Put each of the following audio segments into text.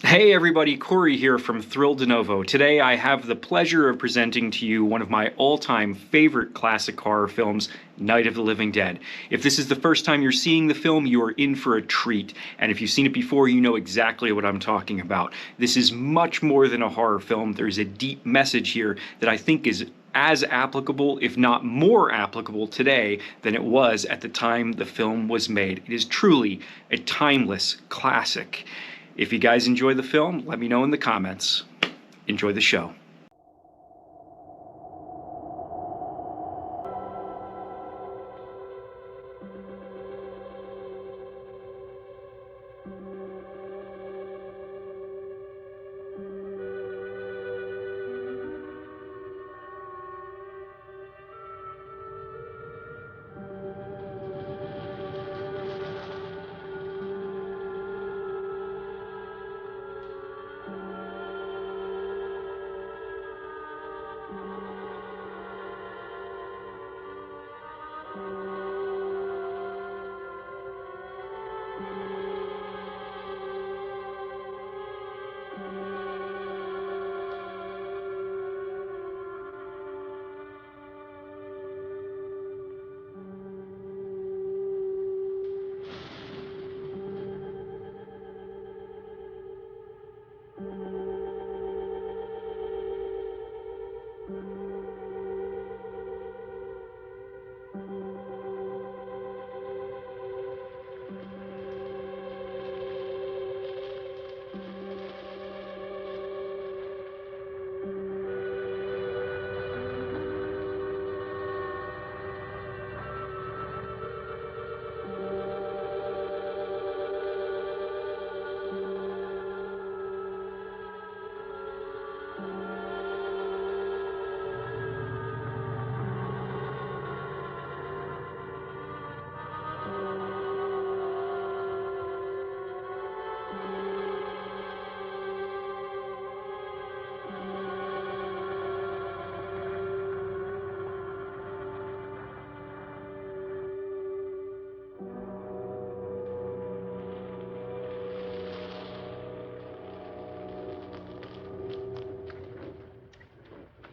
Hey everybody, Corey here from Thrill De Novo. Today I have the pleasure of presenting to you one of my all-time favorite classic horror films, Night of the Living Dead. If this is the first time you're seeing the film, you are in for a treat. And if you've seen it before, you know exactly what I'm talking about. This is much more than a horror film. There's a deep message here that I think is as applicable, if not more applicable today than it was at the time the film was made. It is truly a timeless classic. If you guys enjoy the film, let me know in the comments. Enjoy the show.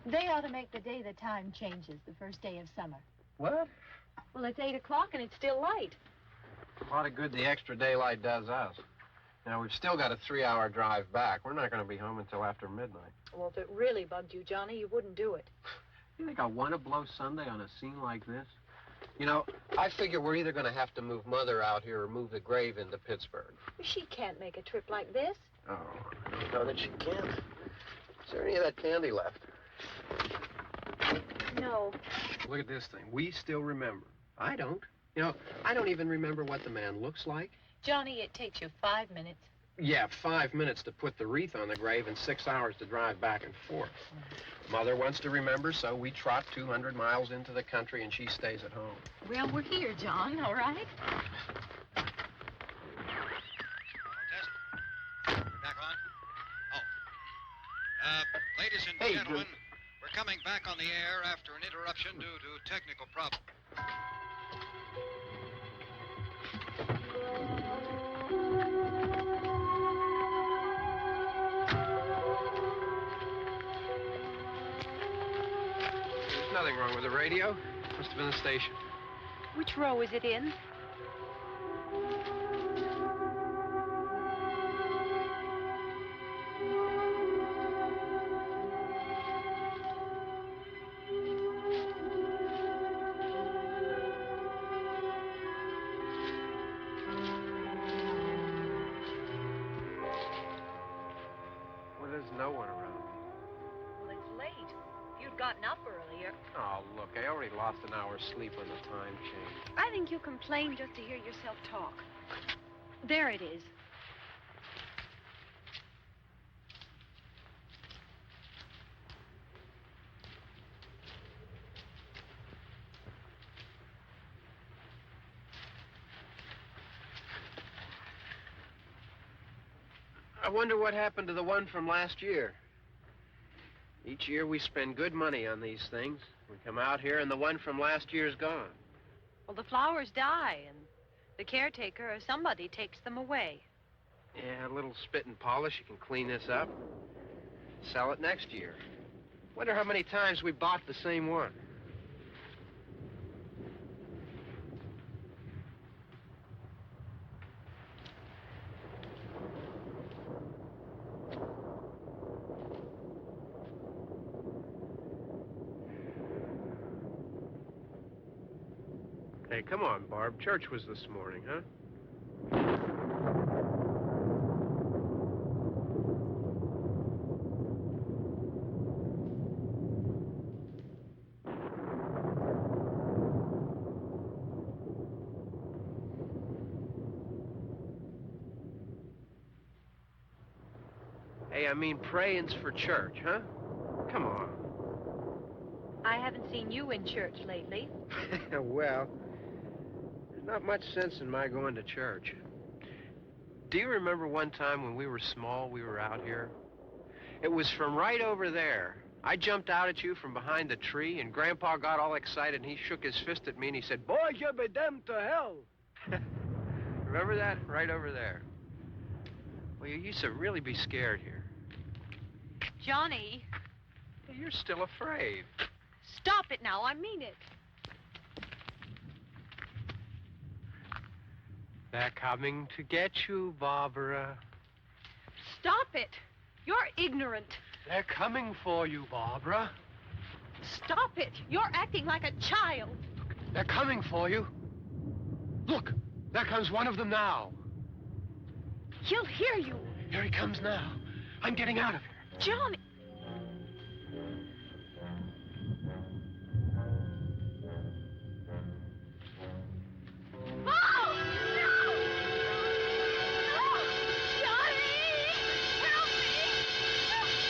They ought to make the day the time changes, the first day of summer. What? Well, it's 8 o'clock and it's still light. A lot of good the extra daylight does us. Now, we've still got a 3-hour drive back. We're not going to be home until after midnight. Well, if it really bugged you, Johnny, you wouldn't do it. You think I want to blow Sunday on a scene like this? You know, I figure we're either going to have to move Mother out here or move the grave into Pittsburgh. She can't make a trip like this. Oh, I don't know that she can. Is there any of that candy left? No. Look at this thing. We still remember. I don't. You know, I don't even remember what the man looks like. Johnny, it takes you 5 minutes. Yeah, 5 minutes to put the wreath on the grave and 6 hours to drive back and forth. Mother wants to remember, so we trot 200 miles into the country and she stays at home. Well, we're here, John, all right? Test. We're back on? Oh. Ladies and gentlemen, we're coming back on the air after an interruption due to technical problems. There's nothing wrong with the radio. Must have been the station. Which row is it in? Well, there's no one around. Well, it's late. If you'd gotten up earlier. Oh, look, I already lost an hour's sleep when the time changed. I think you complain just to hear yourself talk. There it is. I wonder what happened to the one from last year. Each year we spend good money on these things. We come out here and the one from last year's gone. Well, the flowers die, and the caretaker or somebody takes them away. Yeah, a little spit and polish. You can clean this up. Sell it next year. Wonder how many times we bought the same one. Hey, come on, Barb. Church was this morning, huh? Hey, I mean praying's for church, huh? Come on. I haven't seen you in church lately. Well, there's not much sense in my going to church. Do you remember one time when we were small, we were out here? It was from right over there. I jumped out at you from behind the tree, and Grandpa got all excited, and he shook his fist at me, and he said, "Boy, you'll be damned to hell." Remember that? Right over there. Well, you used to really be scared here. Johnny, You're still afraid. stop it now. I mean it. They're coming to get you, Barbara. Stop it. You're ignorant. They're coming for you, Barbara. Stop it. You're acting like a child. They're coming for you. Look, there comes one of them now. He'll hear you. Here he comes now. I'm getting out of here. Johnny. Oh, no! No! Johnny! Help me!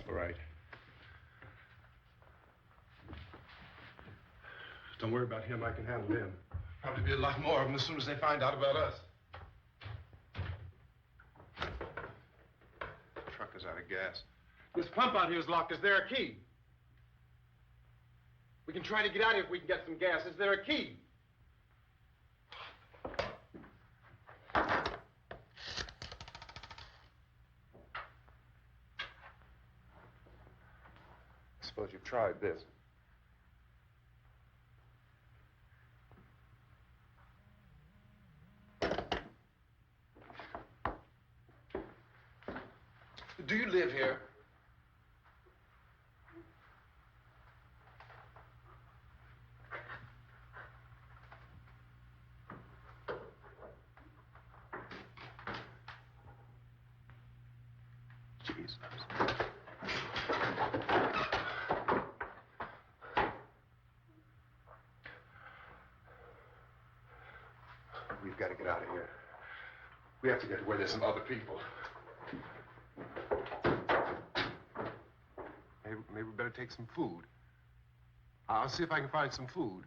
All right. Don't worry about him. I can handle him. Probably be a lot more of them as soon as they find out about us. The truck is out of gas. This pump out here is locked. Is there a key? We can try to get out of here if we can get some gas. Is there a key? I suppose you've tried this. Do you live here? Jesus. We've got to get out of here. We have to get to where there's some other people. Maybe we better take some food. I'll see if I can find some food.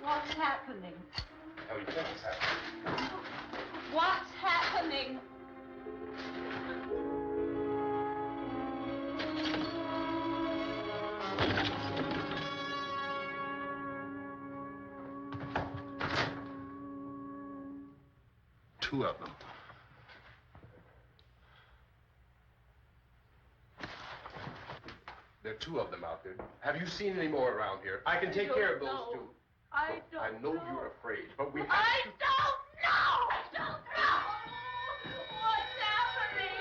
What's happening? How do you think it's happening? What's happening? Two of them. There are two of them out there. Have you seen any more around here? I can take care of those two. I don't I know you're afraid, but we have I to... don't know! I don't know! What's happening?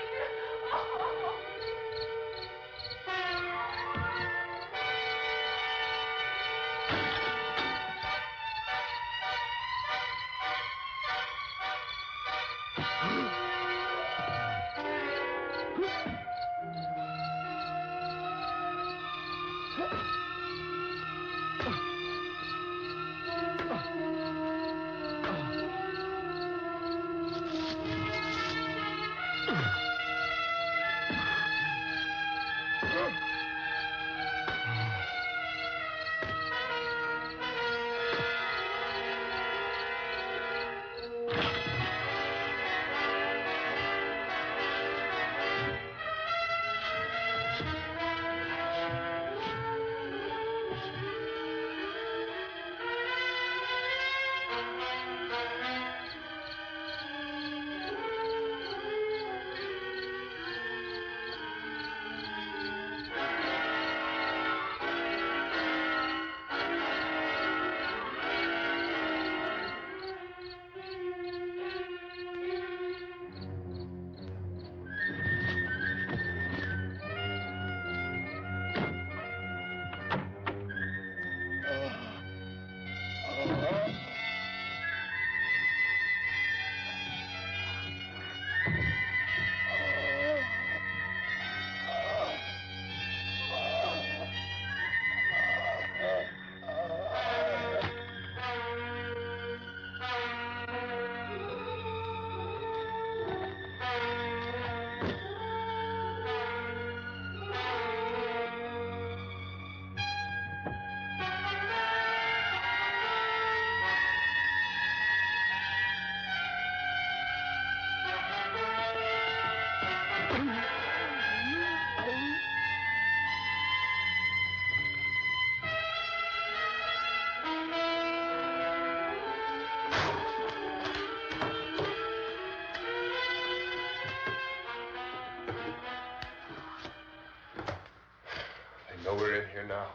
I know we're in here now.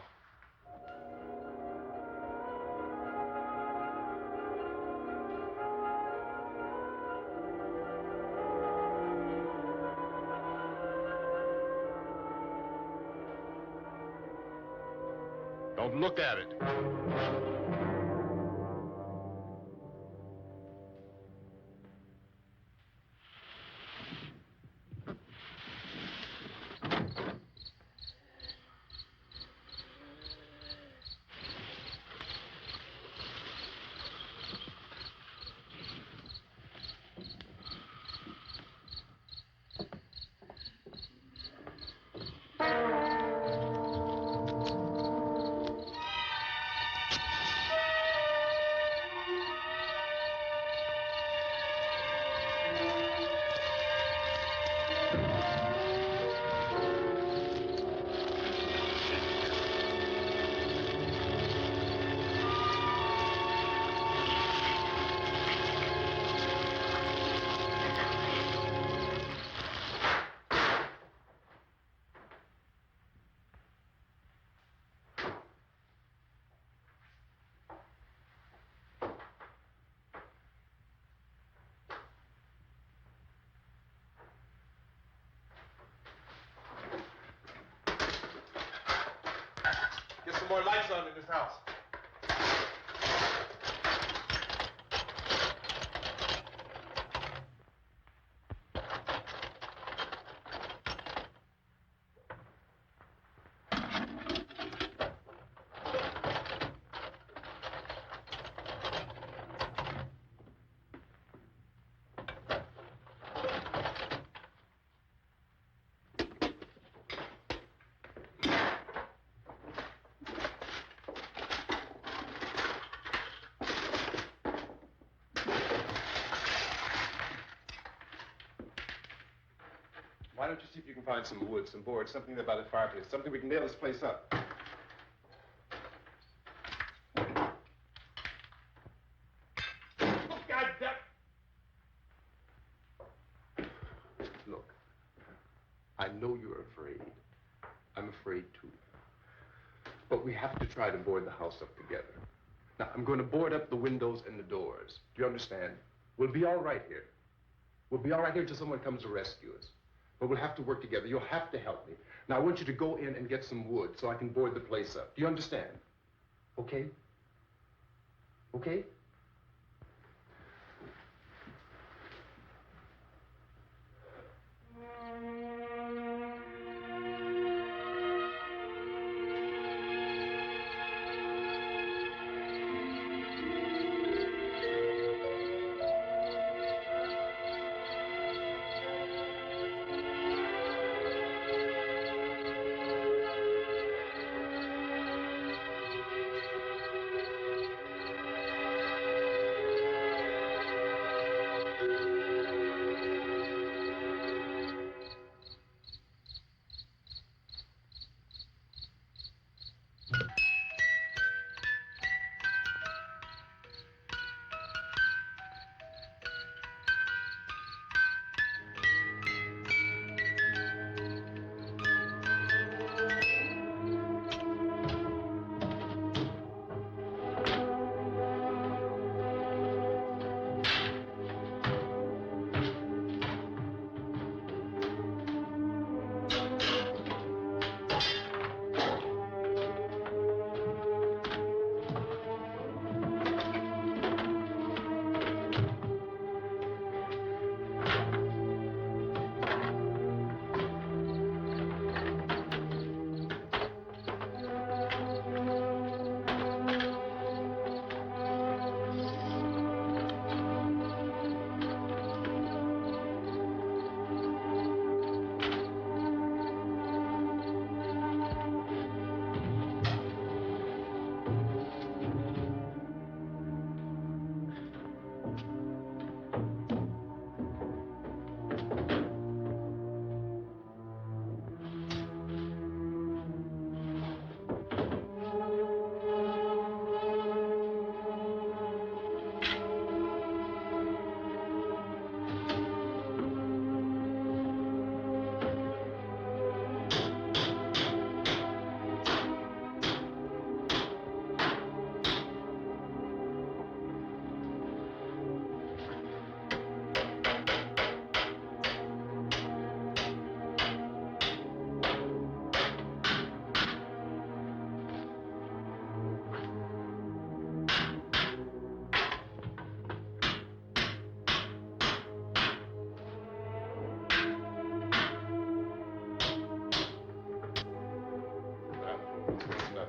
Don't look at it. more lights on in this house. Why don't you see if you can find some wood, some boards, something there by the fireplace, something we can nail this place up. Oh, God damn. Look, I know you're afraid. I'm afraid too. But we have to try to board the house up together. Now, I'm going to board up the windows and the doors. Do you understand? We'll be all right here. We'll be all right here until someone comes to rescue us. But we'll have to work together. You'll have to help me. Now, I want you to go in and get some wood so I can board the place up. Do you understand? Okay? Okay?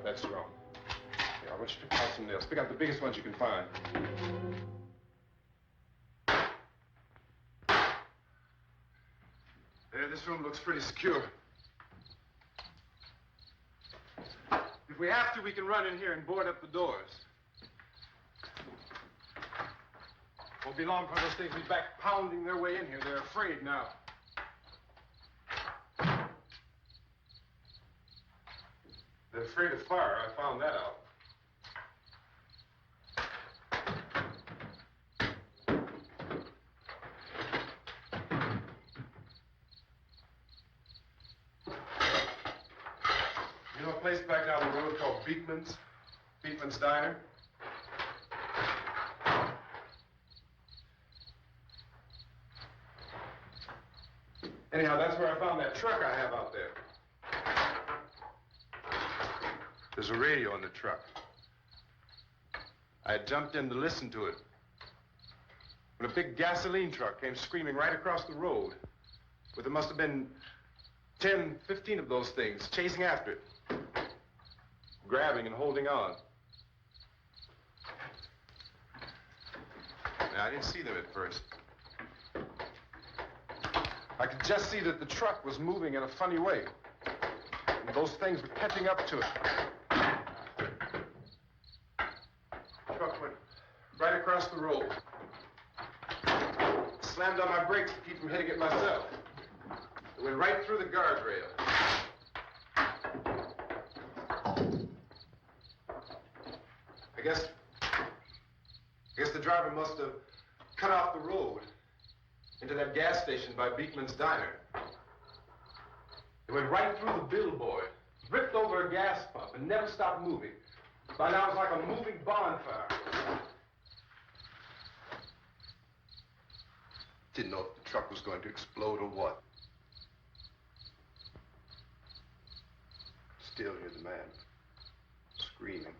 That's strong. Here, I want you to pick out some nails. Pick out the biggest ones you can find. There, this room looks pretty secure. If we have to, we can run in here and board up the doors. Won't be long before those things be back pounding their way in here. They're afraid now. They're afraid of fire. I found that out. You know a place back down the road called Beekman's? Beekman's Diner? Anyhow, that's where I found that truck I have out there. There's a radio in the truck. I had jumped in to listen to it when a big gasoline truck came screaming right across the road. Where there must have been 10, 15 of those things chasing after it, grabbing and holding on. Now, I didn't see them at first. I could just see that the truck was moving in a funny way. And those things were catching up to it. The truck went right across the road. Slammed on my brakes to keep from hitting it myself. It went right through the guardrail. I guess the driver must have cut off the road into that gas station by Beekman's Diner. It went right through the billboard, ripped over a gas pump, and never stopped moving. By now, it was like a moving bonfire. Didn't know if the truck was going to explode or what. Still hear the man screaming.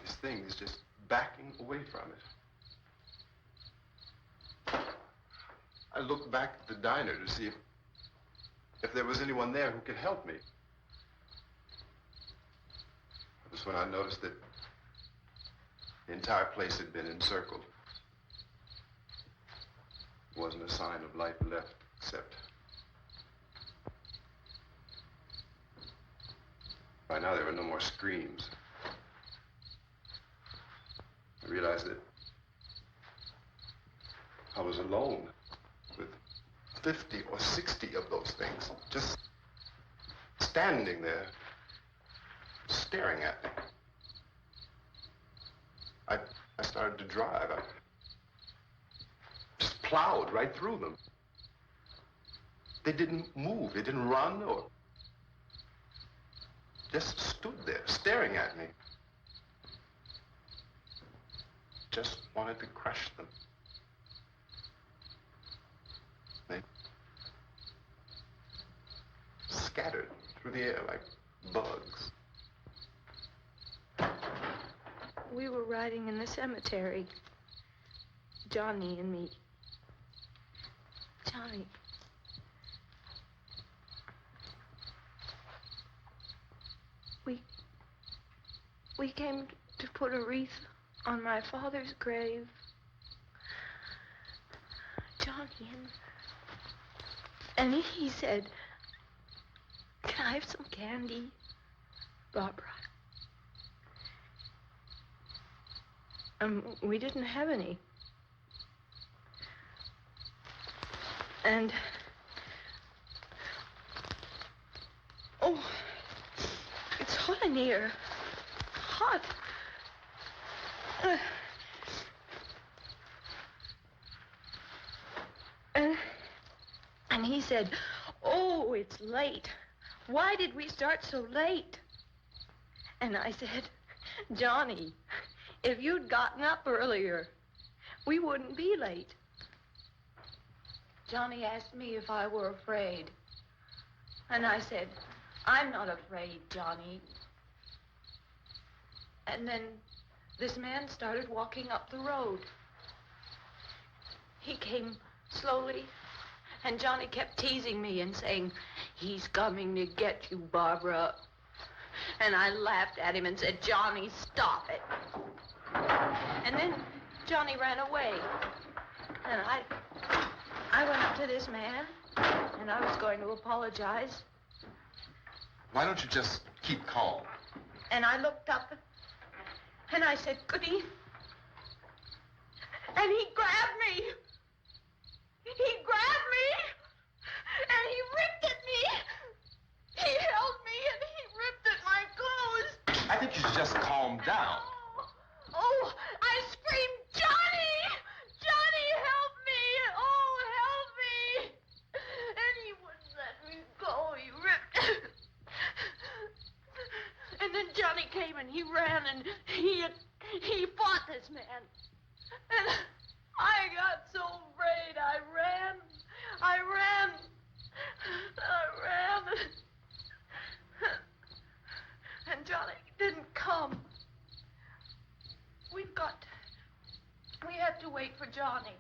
This thing is just backing away from it. I looked back at the diner to see if there was anyone there who could help me. It was when I noticed that the entire place had been encircled. There wasn't a sign of life left, except by now there were no more screams. I realized that I was alone with 50 or 60 of those things, just standing there, staring at me. I started to drive. I just plowed right through them. They didn't move. They didn't run or just stood there staring at me. Just wanted to crush them. They scattered through the air like bugs. We were riding in the cemetery, Johnny and me. Johnny. We came to put a wreath on my father's grave. Johnny, and he said, "Can I have some candy, Barbara?" We didn't have any. And, oh, it's hot in here. Hot. And he said, "Oh, it's late. Why did we start so late?" And I said, "Johnny, if you'd gotten up earlier, we wouldn't be late." Johnny asked me if I were afraid. And I said, "I'm not afraid, Johnny." And then this man started walking up the road. He came slowly, and Johnny kept teasing me and saying, "He's coming to get you, Barbara." And I laughed at him and said, "Johnny, stop it." And then Johnny ran away. And I went up to this man, and I was going to apologize. Why don't you just keep calm? And I looked up, and I said, "Goody." And he grabbed me. He grabbed me, and he ripped at me. He held me, and he ripped at my clothes. I think you should just calm down. Oh, I screamed, "Johnny! Johnny, help me! Oh, help me!" And he wouldn't let me go. He ripped. And then Johnny came and he ran and he fought this man. And I got so afraid. I ran. I ran. And Johnny didn't come. We have to wait for Johnny.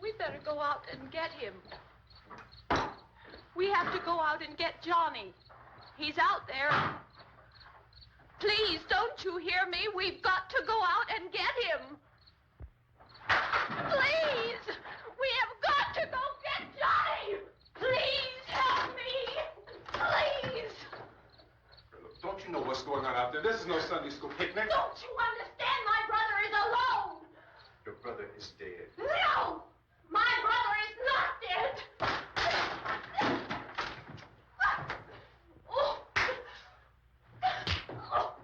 We better go out and get him. We have to go out and get Johnny. He's out there. Please, don't you hear me? We've got to go out and get him. Please! We have got to go get Johnny! Please help me! Please! Look, don't you know what's going on out there? This is no Sunday school picnic. Don't you understand? My brother is alone! Your brother is dead. No! My brother is not dead! Oh. Oh.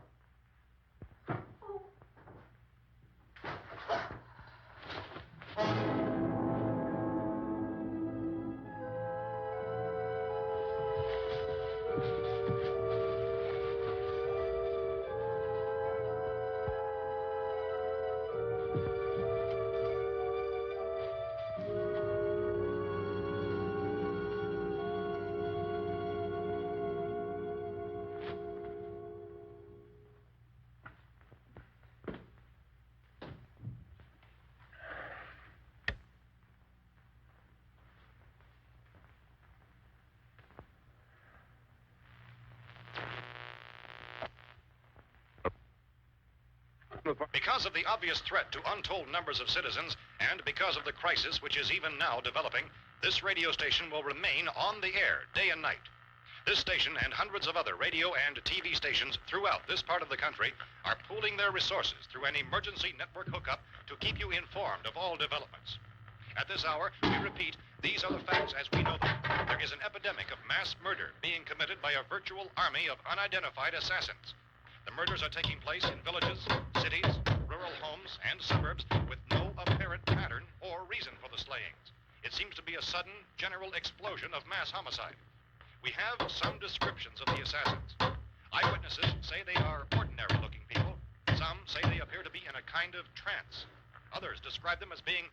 Because of the obvious threat to untold numbers of citizens, and because of the crisis which is even now developing, this radio station will remain on the air day and night. This station and hundreds of other radio and TV stations throughout this part of the country are pooling their resources through an emergency network hookup to keep you informed of all developments. At this hour, we repeat, these are the facts as we know them. There is an epidemic of mass murder being committed by a virtual army of unidentified assassins. The murders are taking place in villages, cities, rural homes, and suburbs with no apparent pattern or reason for the slayings. It seems to be a sudden, general explosion of mass homicide. We have some descriptions of the assassins. Eyewitnesses say they are ordinary-looking people. Some say they appear to be in a kind of trance. Others describe them as being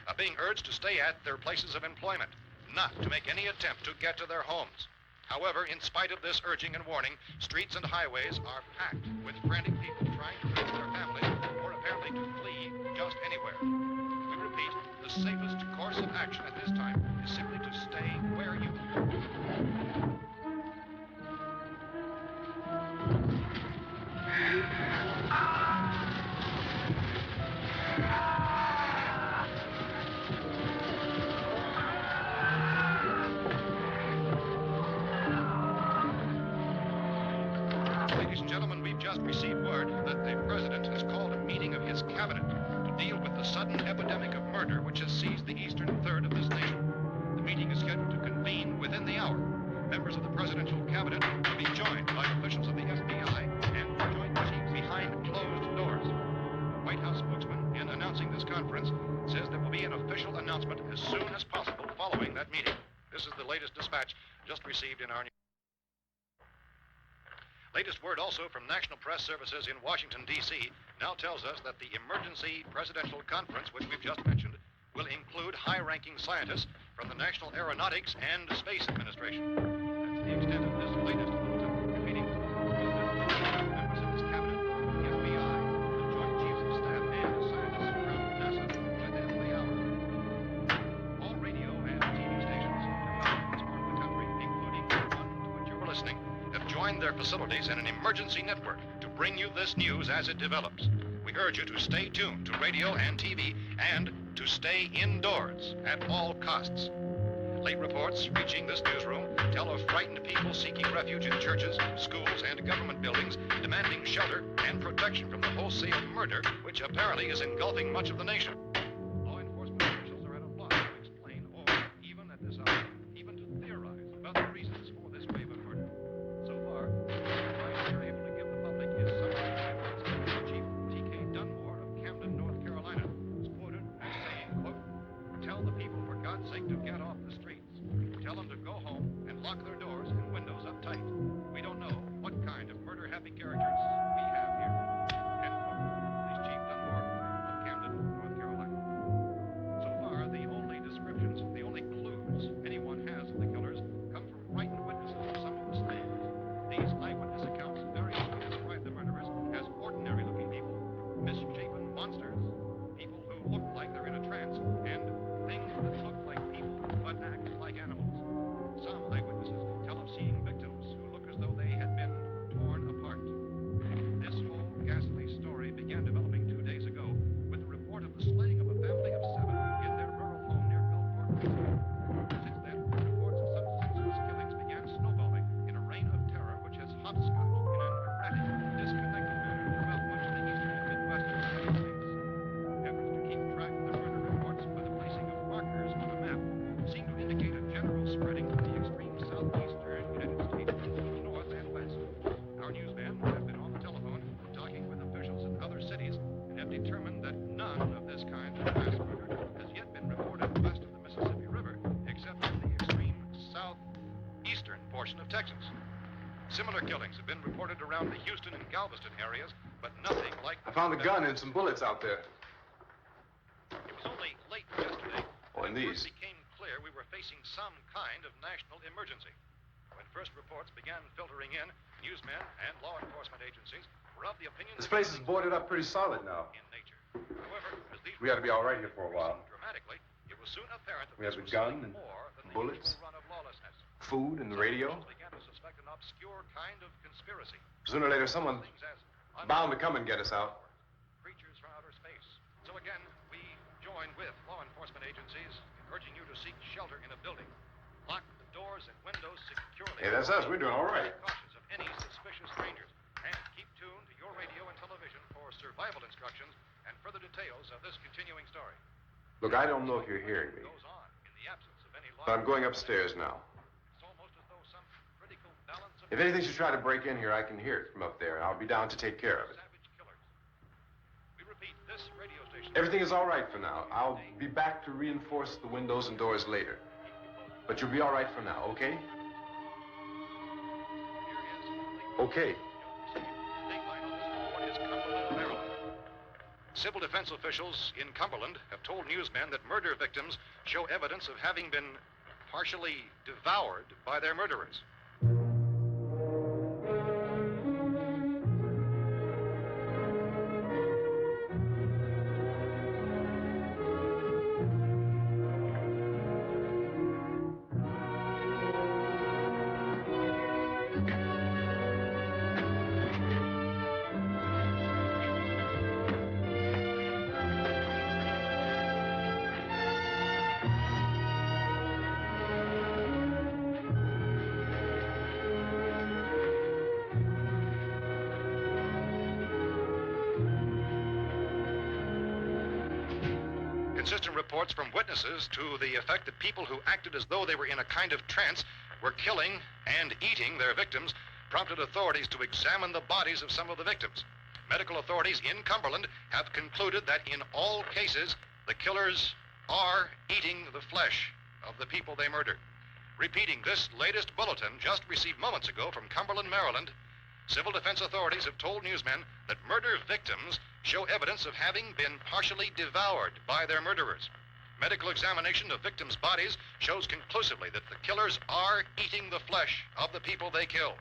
are being urged to stay at their places of employment, not to make any attempt to get to their homes. However, in spite of this urging and warning, streets and highways are packed with frantic people trying to reach their families or apparently to flee just anywhere. We repeat, the safest course of action at this time is simply to stay where you are. Ladies and gentlemen, we've just received word that the president has called a meeting of his cabinet to deal with the sudden epidemic of murder which has seized the eastern third of this nation. The meeting is scheduled to convene within the hour. Members of the presidential cabinet will be joined by officials of the FBI and joint chiefs behind closed doors. The White House spokesman, in announcing this conference, says there will be an official announcement as soon as possible following that meeting. This is the latest dispatch just received in our news. Latest word also from National Press Services in Washington, D.C. now tells us that the emergency presidential conference, which we've just mentioned, will include high-ranking scientists from the National Aeronautics and Space Administration. That's the extent of this latest bulletin. Repeating, members of this cabinet, the FBI, the Joint Chiefs of Staff, and scientists from NASA within the hour. All radio and TV stations from this part of the country, including the one to which you're listening, have joined their facilities in an emergency network to bring you this news as it develops. We urge you to stay tuned to radio and TV and to stay indoors at all costs. Late reports reaching this newsroom tell of frightened people seeking refuge in churches, schools, and government buildings, demanding shelter and protection from the wholesale murder which apparently is engulfing much of the nation. Law enforcement officials are at a loss to explain or, even at this hour, even to theorize about the reasons for this wave of murder. So far, the advice they're able to give the public is summary by Chief T.K. Dunmore of Camden, North Carolina, who's quoted as saying, quote, "Tell the people, for God's sake, to get off the streets. Tell them to go home and lock their doors and windows up tight. We don't know what kind of murder-happy characters we have here." End quote. This Chief Dunmore of Camden, North Carolina. So far, the only descriptions, the only clues anyone has of the killers come from frightened witnesses of some of the slayings. These eyewitness accounts variously describe the murderers as ordinary-looking people, misshapen monsters, people who look like they're in a trance, and things that look like people but act like animals. Some eyewitnesses tell of seeing victims who look as though they had been torn apart. This whole ghastly story began developing 2 days ago with the report of the slaying of a family of 7 in their rural home near Gulfport. Since then, reports of such senseless killings began snowballing in a reign of terror which has hopscotched in an erratic, disconnected manner throughout much of the eastern and midwestern United States. Efforts to keep track of the murder reports by the placing of markers on a map seem to indicate a general spreading of the extreme southeastern United States to the north and west. Our newsmen have been on the telephone talking with officials in other cities and have determined that none of this kind of mass murder has yet been reported west of the Mississippi River, except in the extreme southeastern portion of Texas. Similar killings have been reported around the Houston and Galveston areas, but nothing like... I found a gun and some bullets out there. It was only late yesterday Oh, and that it these. first became clear we were facing some kind of national emergency. When first reports began filtering in, newsmen and law enforcement agencies were of the opinion This place is boarded up pretty solid now. in nature. However, as these We ought to be all right here for a while. dramatically, it was soon apparent that We have this the was gun something and more than the bullets. usual run of lawlessness. Food and the Some radio. officials began to suspect an obscure kind of conspiracy. Sooner or later, someone Things as bound to come and get us out. creatures from outer space. So again, we join with law enforcement agencies in urging you to seek shelter in a building. Lock the doors and windows securely. Hey, that's us. We're doing all right. Be cautious of any suspicious strangers. And keep tuned to your radio and television for survival instructions and further details of this continuing story. Look, I don't know if you're hearing me, Goes on in the absence of any law. but I'm going upstairs now. It's almost as though some critical balance of If anything should try to break in here, I can hear it from up there, and I'll be down to take care of it. savage killers. We repeat, this radio station. Everything is all right for now. I'll be back to reinforce the windows and doors later. But you'll be all right for now, okay? Okay. Civil defense officials in Cumberland have told newsmen that murder victims show evidence of having been partially devoured by their murderers. Consistent reports from witnesses to the effect that people who acted as though they were in a kind of trance were killing and eating their victims prompted authorities to examine the bodies of some of the victims. Medical authorities in Cumberland have concluded that in all cases, the killers are eating the flesh of the people they murdered. Repeating this latest bulletin just received moments ago from Cumberland, Maryland, civil defense authorities have told newsmen that murder victims show evidence of having been partially devoured by their murderers. Medical examination of victims' bodies shows conclusively that the killers are eating the flesh of the people they kill.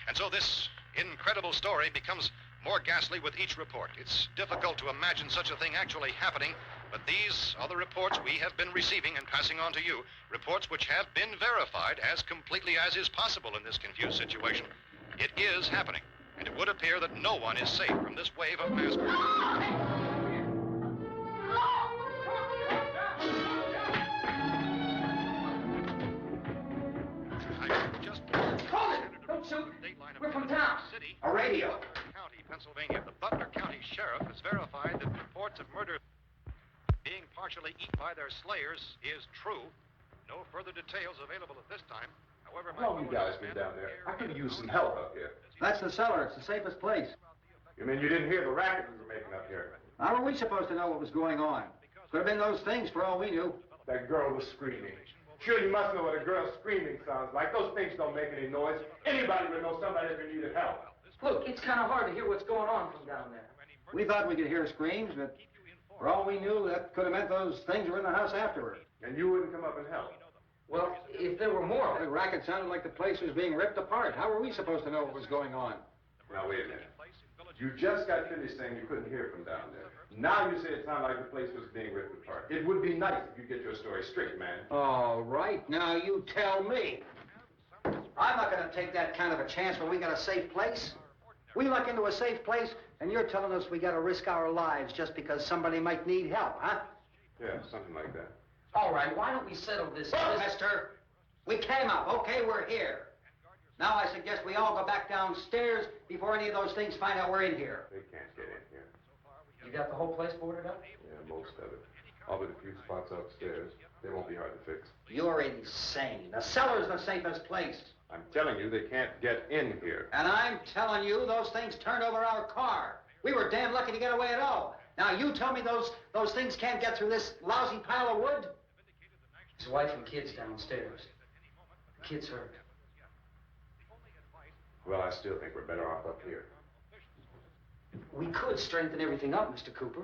And so this incredible story becomes more ghastly with each report. It's difficult to imagine such a thing actually happening, but these are the reports we have been receiving and passing on to you, reports which have been verified as completely as is possible in this confused situation. It is happening, and it would appear that no one is safe from this wave of mass murder. Don't shoot. We're from town. A radio. County, Pennsylvania. The Butler County Sheriff has verified that reports of murder being partially eaten by their slayers is true. No further details available at this time. However, How long you guys been down there? I could use some help up here. That's the cellar. It's the safest place. You mean you didn't hear the racket we were making up here? How were we supposed to know what was going on? Could have been those things for all we knew. That girl was screaming. Sure, you must know what a girl screaming sounds like. Those things don't make any noise. Anybody would know somebody ever needed help. Look, it's kind of hard to hear what's going on from down there. We thought we could hear screams, but for all we knew, that could have meant those things were in the house afterward. And you wouldn't come up and help. Well, if there were more, The racket sounded like the place was being ripped apart. How were we supposed to know what was going on? Now, wait a minute. You just got finished saying you couldn't hear from down there. Now you say it sounded like the place was being ripped apart. It would be nice if you get your story straight, man. All right, now you tell me. I'm not going to take that kind of a chance when we got a safe place. We luck into a safe place, and you're telling us we got to risk our lives just because somebody might need help, huh? Yeah, something like that. all right, why don't we settle this? Look, mister, we came up. Okay, we're here. Now I suggest we all go back downstairs before any of those things find out we're in here. They can't get in here. You got the whole place boarded up? Yeah, most of it. All but a few spots upstairs. They won't be hard to fix. You're insane. The cellar's the safest place. I'm telling you, they can't get in here. And I'm telling you, those things turned over our car. We were damn lucky to get away at all. Now you tell me those things can't get through this lousy pile of wood? His wife and kids downstairs. The kid's hurt. Well, I still think we're better off up here. We could strengthen everything up, Mr. Cooper.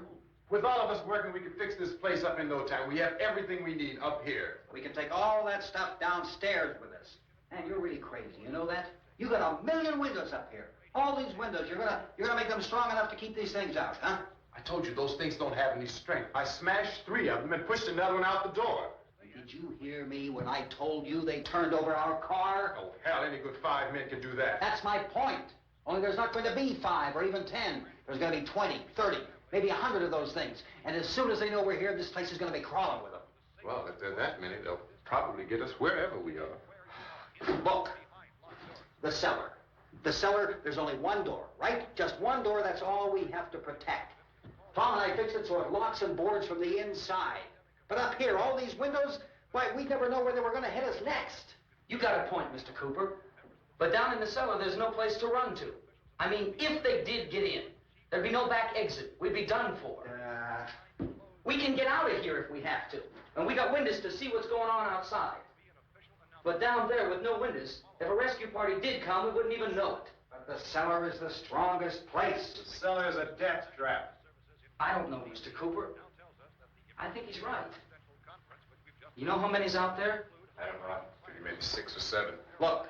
With all of us working, we can fix this place up in no time. We have everything we need up here. We can take all that stuff downstairs with us. Man, you're really crazy, you know that? You got 1,000,000 windows up here. All these windows, you're gonna make them strong enough to keep these things out, huh? I told you those things don't have any strength. I smashed 3 of them and pushed another one out the door. Did you hear me when I told you they turned over our car? Oh, hell, any good 5 men can do that. That's my point. Only there's not going to be 5 or even 10. There's going to be 20, 30, maybe 100 of those things. And as soon as they know we're here, this place is going to be crawling with them. Well, if there are that many, they'll probably get us wherever we are. Look, the cellar. The cellar, there's only one door, right? Just one door, that's all we have to protect. Tom and I fixed it so it locks and boards from the inside. But up here, all these windows, why, we'd never know where they were going to hit us next. You got a point, Mr. Cooper. But down in the cellar, there's no place to run to. I mean, if they did get in, there'd be no back exit. We'd be done for. We can get out of here if we have to. And we got windows to see what's going on outside. But down there with no windows, if a rescue party did come, we wouldn't even know it. But the cellar is the strongest place. The cellar is a death trap. I don't know, Mr. Cooper. I think he's right. You know how many's out there? I don't know. I think maybe 6 or 7. Look,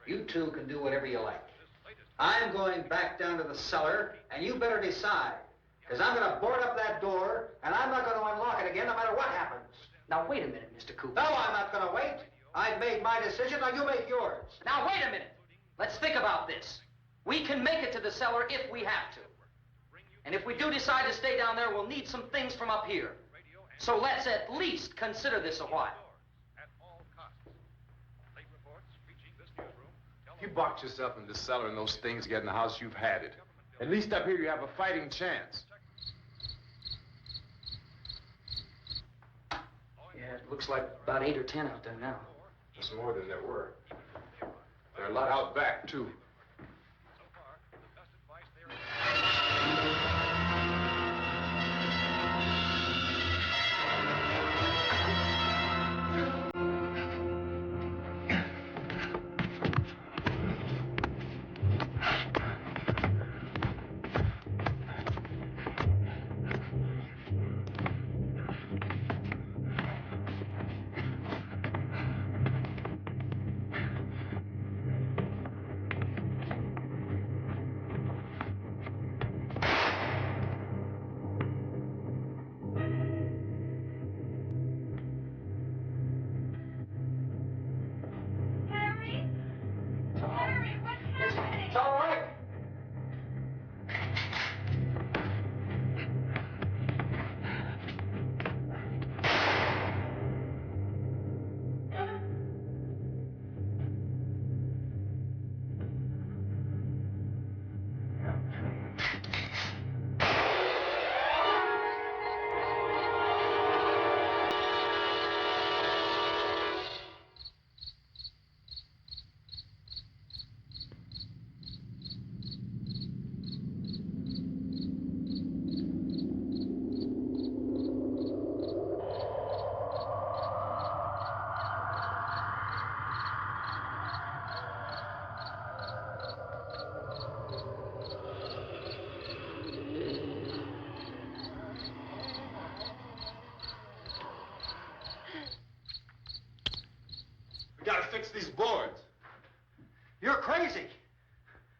you two can do whatever you like. I'm going back down to the cellar, and you better decide. Because I'm going to board up that door, and I'm not going to unlock it again no matter what happens. Now, wait a minute, Mr. Cooper. No, I'm not going to wait. I've made my decision, now you make yours. Now, wait a minute. Let's think about this. We can make it to the cellar if we have to. And if we do decide to stay down there, we'll need some things from up here. So let's at least consider this a while. If you box yourself in the cellar and those things get in the house, you've had it. At least up here you have a fighting chance. Yeah, it looks like about 8 or 10 out there now. There's more than there were. There are a lot out back, too. Gotta fix these boards. You're crazy.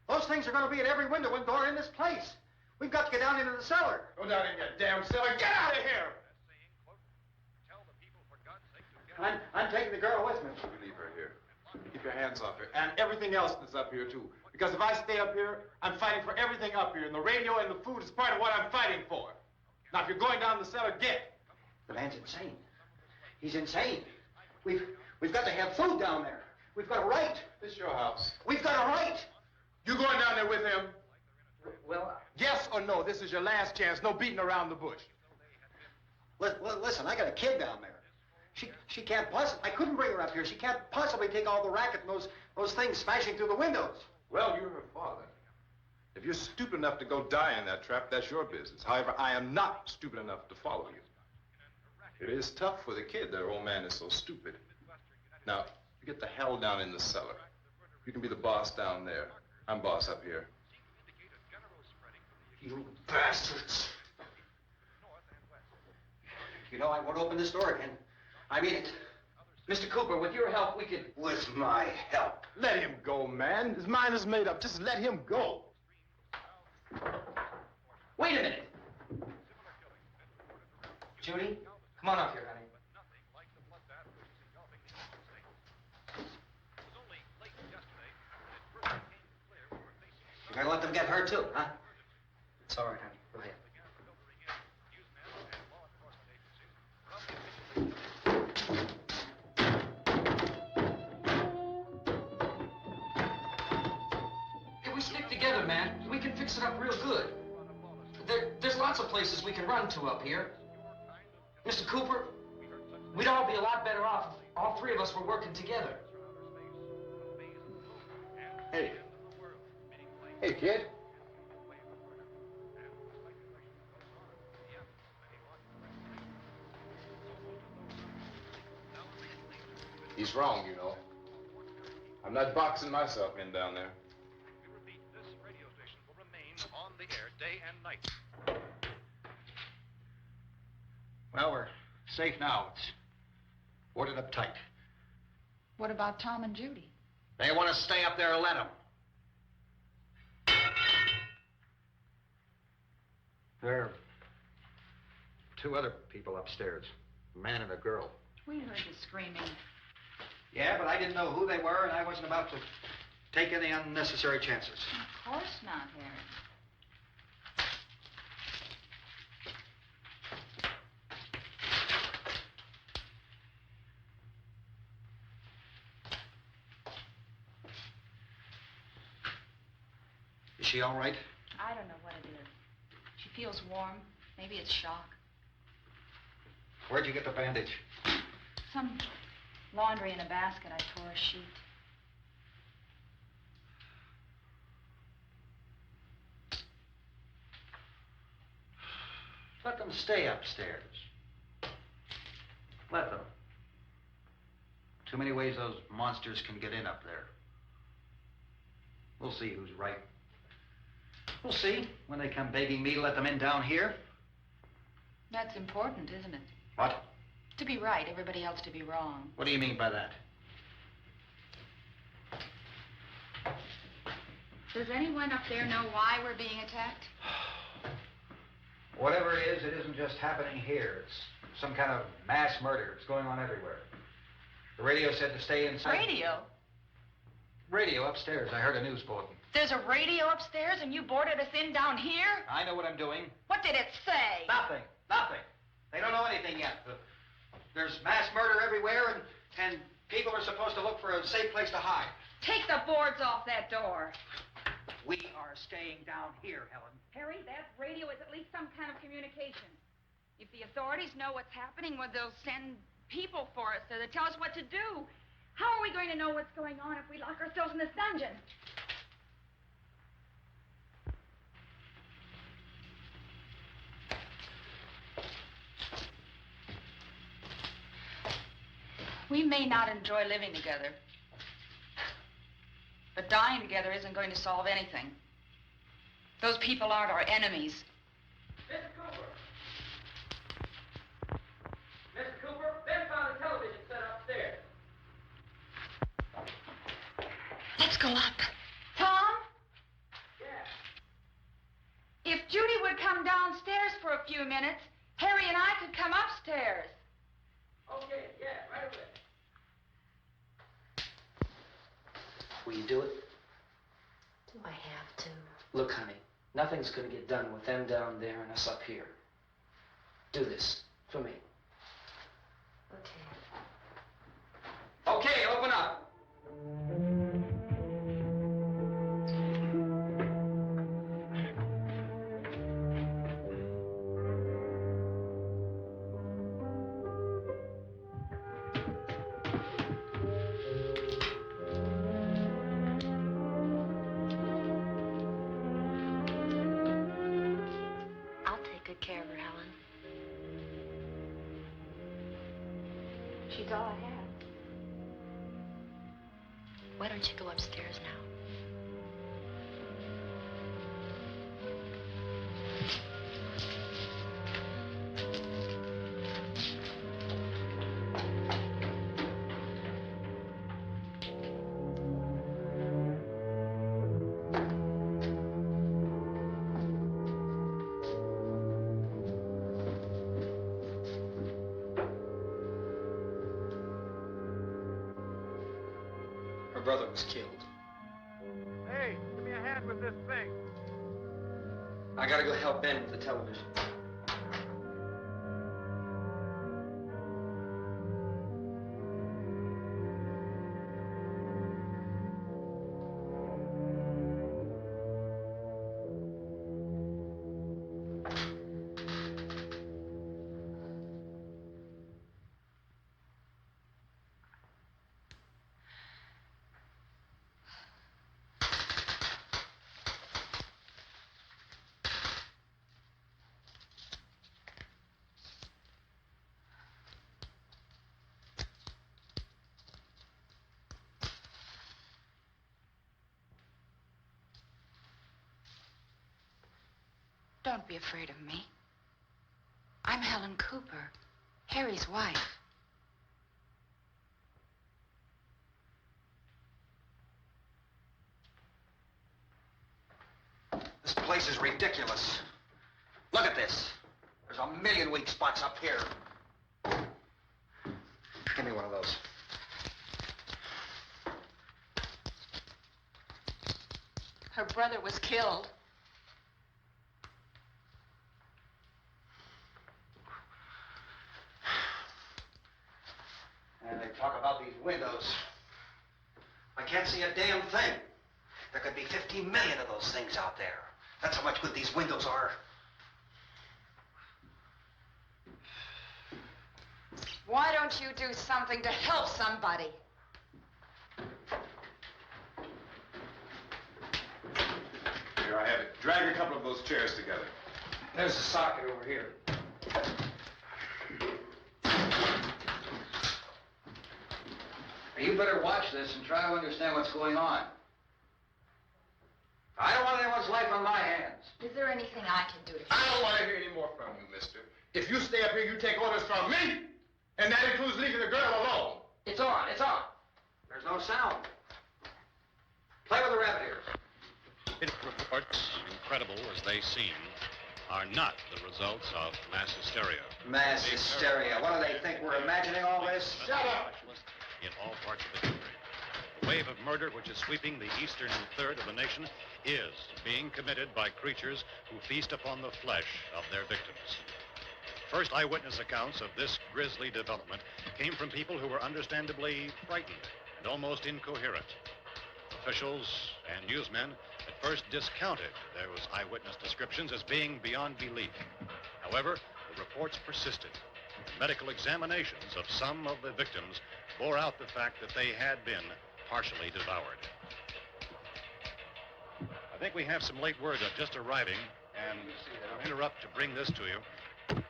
Those things are going to be at every window and door in this place. We've got to get down into the cellar. Go down in that damn cellar. Get out of here! I'm taking the girl with me. You leave her here. Keep your hands off her. And everything else that's up here, too. Because if I stay up here, I'm fighting for everything up here. And the radio and the food is part of what I'm fighting for. Now, if you're going down the cellar, get. The man's insane. He's insane. We've got to have food down there. We've got a right. This is your house. We've got a right. You going down there with him? Well, Yes or no? This is your last chance. No beating around the bush. Listen, I got a kid down there. She can't possibly. I couldn't bring her up here. She can't possibly take all the racket and those things smashing through the windows. Well, you're her father. If you're stupid enough to go die in that trap, that's your business. However, I am not stupid enough to follow you. It is tough for the kid that her old man is so stupid. Now, you get the hell down in the cellar. You can be the boss down there. I'm boss up here. You bastards. You know, I won't open this door again. I mean it. Mr. Cooper, with your help, we could... With my help. Let him go, man. His mind is made up. Just let him go. Wait a minute. Judy, come on up here, honey. You're gonna let them get hurt too, huh? It's all right, honey. Go ahead. If we stick together, man, we can fix it up real good. There's lots of places we can run to up here. Mr. Cooper, we'd all be a lot better off if all three of us were working together. Hey. Hey, kid. He's wrong, you know. I'm not boxing myself in down there. We repeat, this radio station will remain on the air day and night. Well, we're safe now. It's boarded up tight. What about Tom and Judy? They want to stay up there, let them. There are two other people upstairs, a man and a girl. We heard the screaming. Yeah, but I didn't know who they were, and I wasn't about to take any unnecessary chances. Of course not, Harry. Is she all right? I don't know what it is. She feels warm. Maybe it's shock. Where'd you get the bandage? Some laundry in a basket. I tore a sheet. Let them stay upstairs. Let them. Too many ways those monsters can get in up there. We'll see who's right. We'll see when they come begging me to let them in down here. That's important, isn't it? What? To be right, everybody else to be wrong. What do you mean by that? Does anyone up there know why we're being attacked? Whatever it isn't just happening here. It's some kind of mass murder. It's going on everywhere. The radio said to stay inside. Radio? Radio upstairs. I heard a news bulletin. There's a radio upstairs and you boarded us in down here? I know what I'm doing. What did it say? Nothing. Nothing. They don't know anything yet. There's mass murder everywhere, and people are supposed to look for a safe place to hide. Take the boards off that door. We are staying down here, Helen. Harry, that radio is at least some kind of communication. If the authorities know what's happening, well, they'll send people for us to tell us what to do. How are we going to know what's going on if we lock ourselves in this dungeon? We may not enjoy living together, but dying together isn't going to solve anything. Those people aren't our enemies. Mr. Cooper! Mr. Cooper, Ben found a television set upstairs. Let's go up. Tom? If Judy would come downstairs for a few minutes, Harry and I could come upstairs. Okay, yeah, right away. Will you do it? Do I have to? Look, honey, nothing's gonna get done with them down there and us up here. Do this for me. Okay. Okay, open up. I'll take good care of her, Helen. She's all I have. Why don't you go upstairs now? Her brother was killed. Hey, give me a hand with this thing. I gotta go help Ben with the television. Don't be afraid of me. I'm Helen Cooper, Harry's wife. This place is ridiculous. Look at this. There's a million weak spots up here. Give me one of those. Her brother was killed. And they talk about these windows. I can't see a damn thing. There could be 15 million of those things out there. That's how much good these windows are. Why don't you do something to help somebody? Here, I have it. Drag a couple of those chairs together. There's a socket over here. You better watch this and try to understand what's going on. I don't want anyone's life on my hands. Is there anything I can do to I don't want to hear any more from you, mister. If you stay up here, you take orders from me, and that includes leaving the girl alone. It's on, it's on. There's no sound. Play with the rabbit ears. Reports, incredible as they seem, are not the results of mass hysteria. Mass hysteria. What do they think? We're imagining all this? Shut up! In all parts of the country. The wave of murder which is sweeping the eastern third of the nation is being committed by creatures who feast upon the flesh of their victims. First eyewitness accounts of this grisly development came from people who were understandably frightened and almost incoherent. Officials and newsmen at first discounted those eyewitness descriptions as being beyond belief. However, the reports persisted. Medical examinations of some of the victims bore out the fact that they had been partially devoured. I think we have some late word just arriving, and I'll interrupt to bring this to you.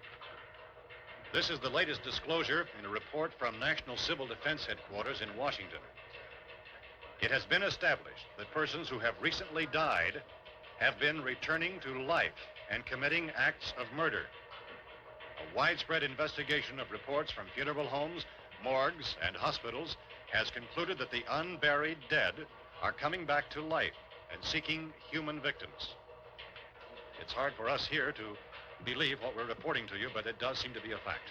This is the latest disclosure in a report from National Civil Defense Headquarters in Washington. It has been established that persons who have recently died have been returning to life and committing acts of murder. A widespread investigation of reports from funeral homes, morgues, and hospitals has concluded that the unburied dead are coming back to life and seeking human victims. It's hard for us here to believe what we're reporting to you, but it does seem to be a fact.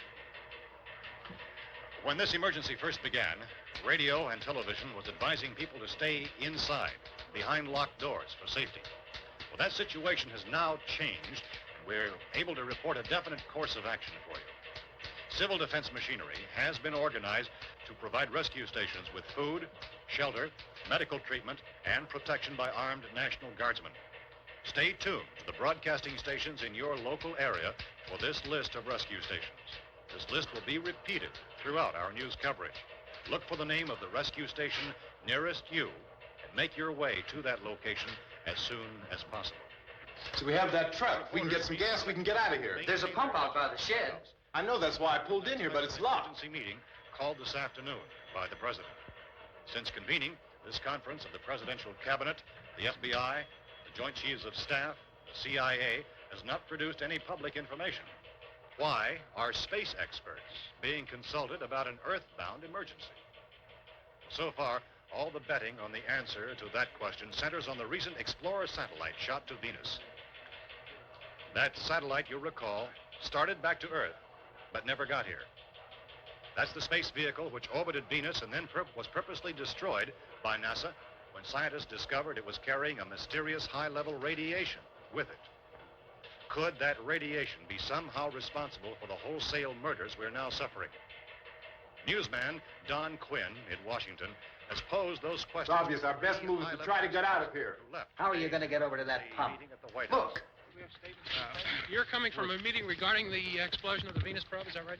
When this emergency first began, radio and television was advising people to stay inside, behind locked doors for safety. Well, that situation has now changed. We're able to report a definite course of action for you. Civil defense machinery has been organized to provide rescue stations with food, shelter, medical treatment, and protection by armed National Guardsmen. Stay tuned to the broadcasting stations in your local area for this list of rescue stations. This list will be repeated throughout our news coverage. Look for the name of the rescue station nearest you and make your way to that location as soon as possible. So we have that truck. If we can get some gas, we can get out of here. There's a pump out by the shed. I know, that's why I pulled in here, but it's locked. Emergency meeting called this afternoon by the President. Since convening this conference of the Presidential Cabinet, the FBI, the Joint Chiefs of Staff, the CIA, has not produced any public information. Why are space experts being consulted about an Earth-bound emergency? So far, all the betting on the answer to that question centers on the recent Explorer satellite shot to Venus. That satellite, you'll recall, started back to Earth, but never got here. That's the space vehicle which orbited Venus and then was purposely destroyed by NASA when scientists discovered it was carrying a mysterious high-level radiation with it. Could that radiation be somehow responsible for the wholesale murders we're now suffering? Newsman Don Quinn in Washington has posed those questions. It's obvious our best move is to try to get out of here. How are you going to get over to that pump? Look. You're coming from a meeting regarding the explosion of the Venus probe, is that right?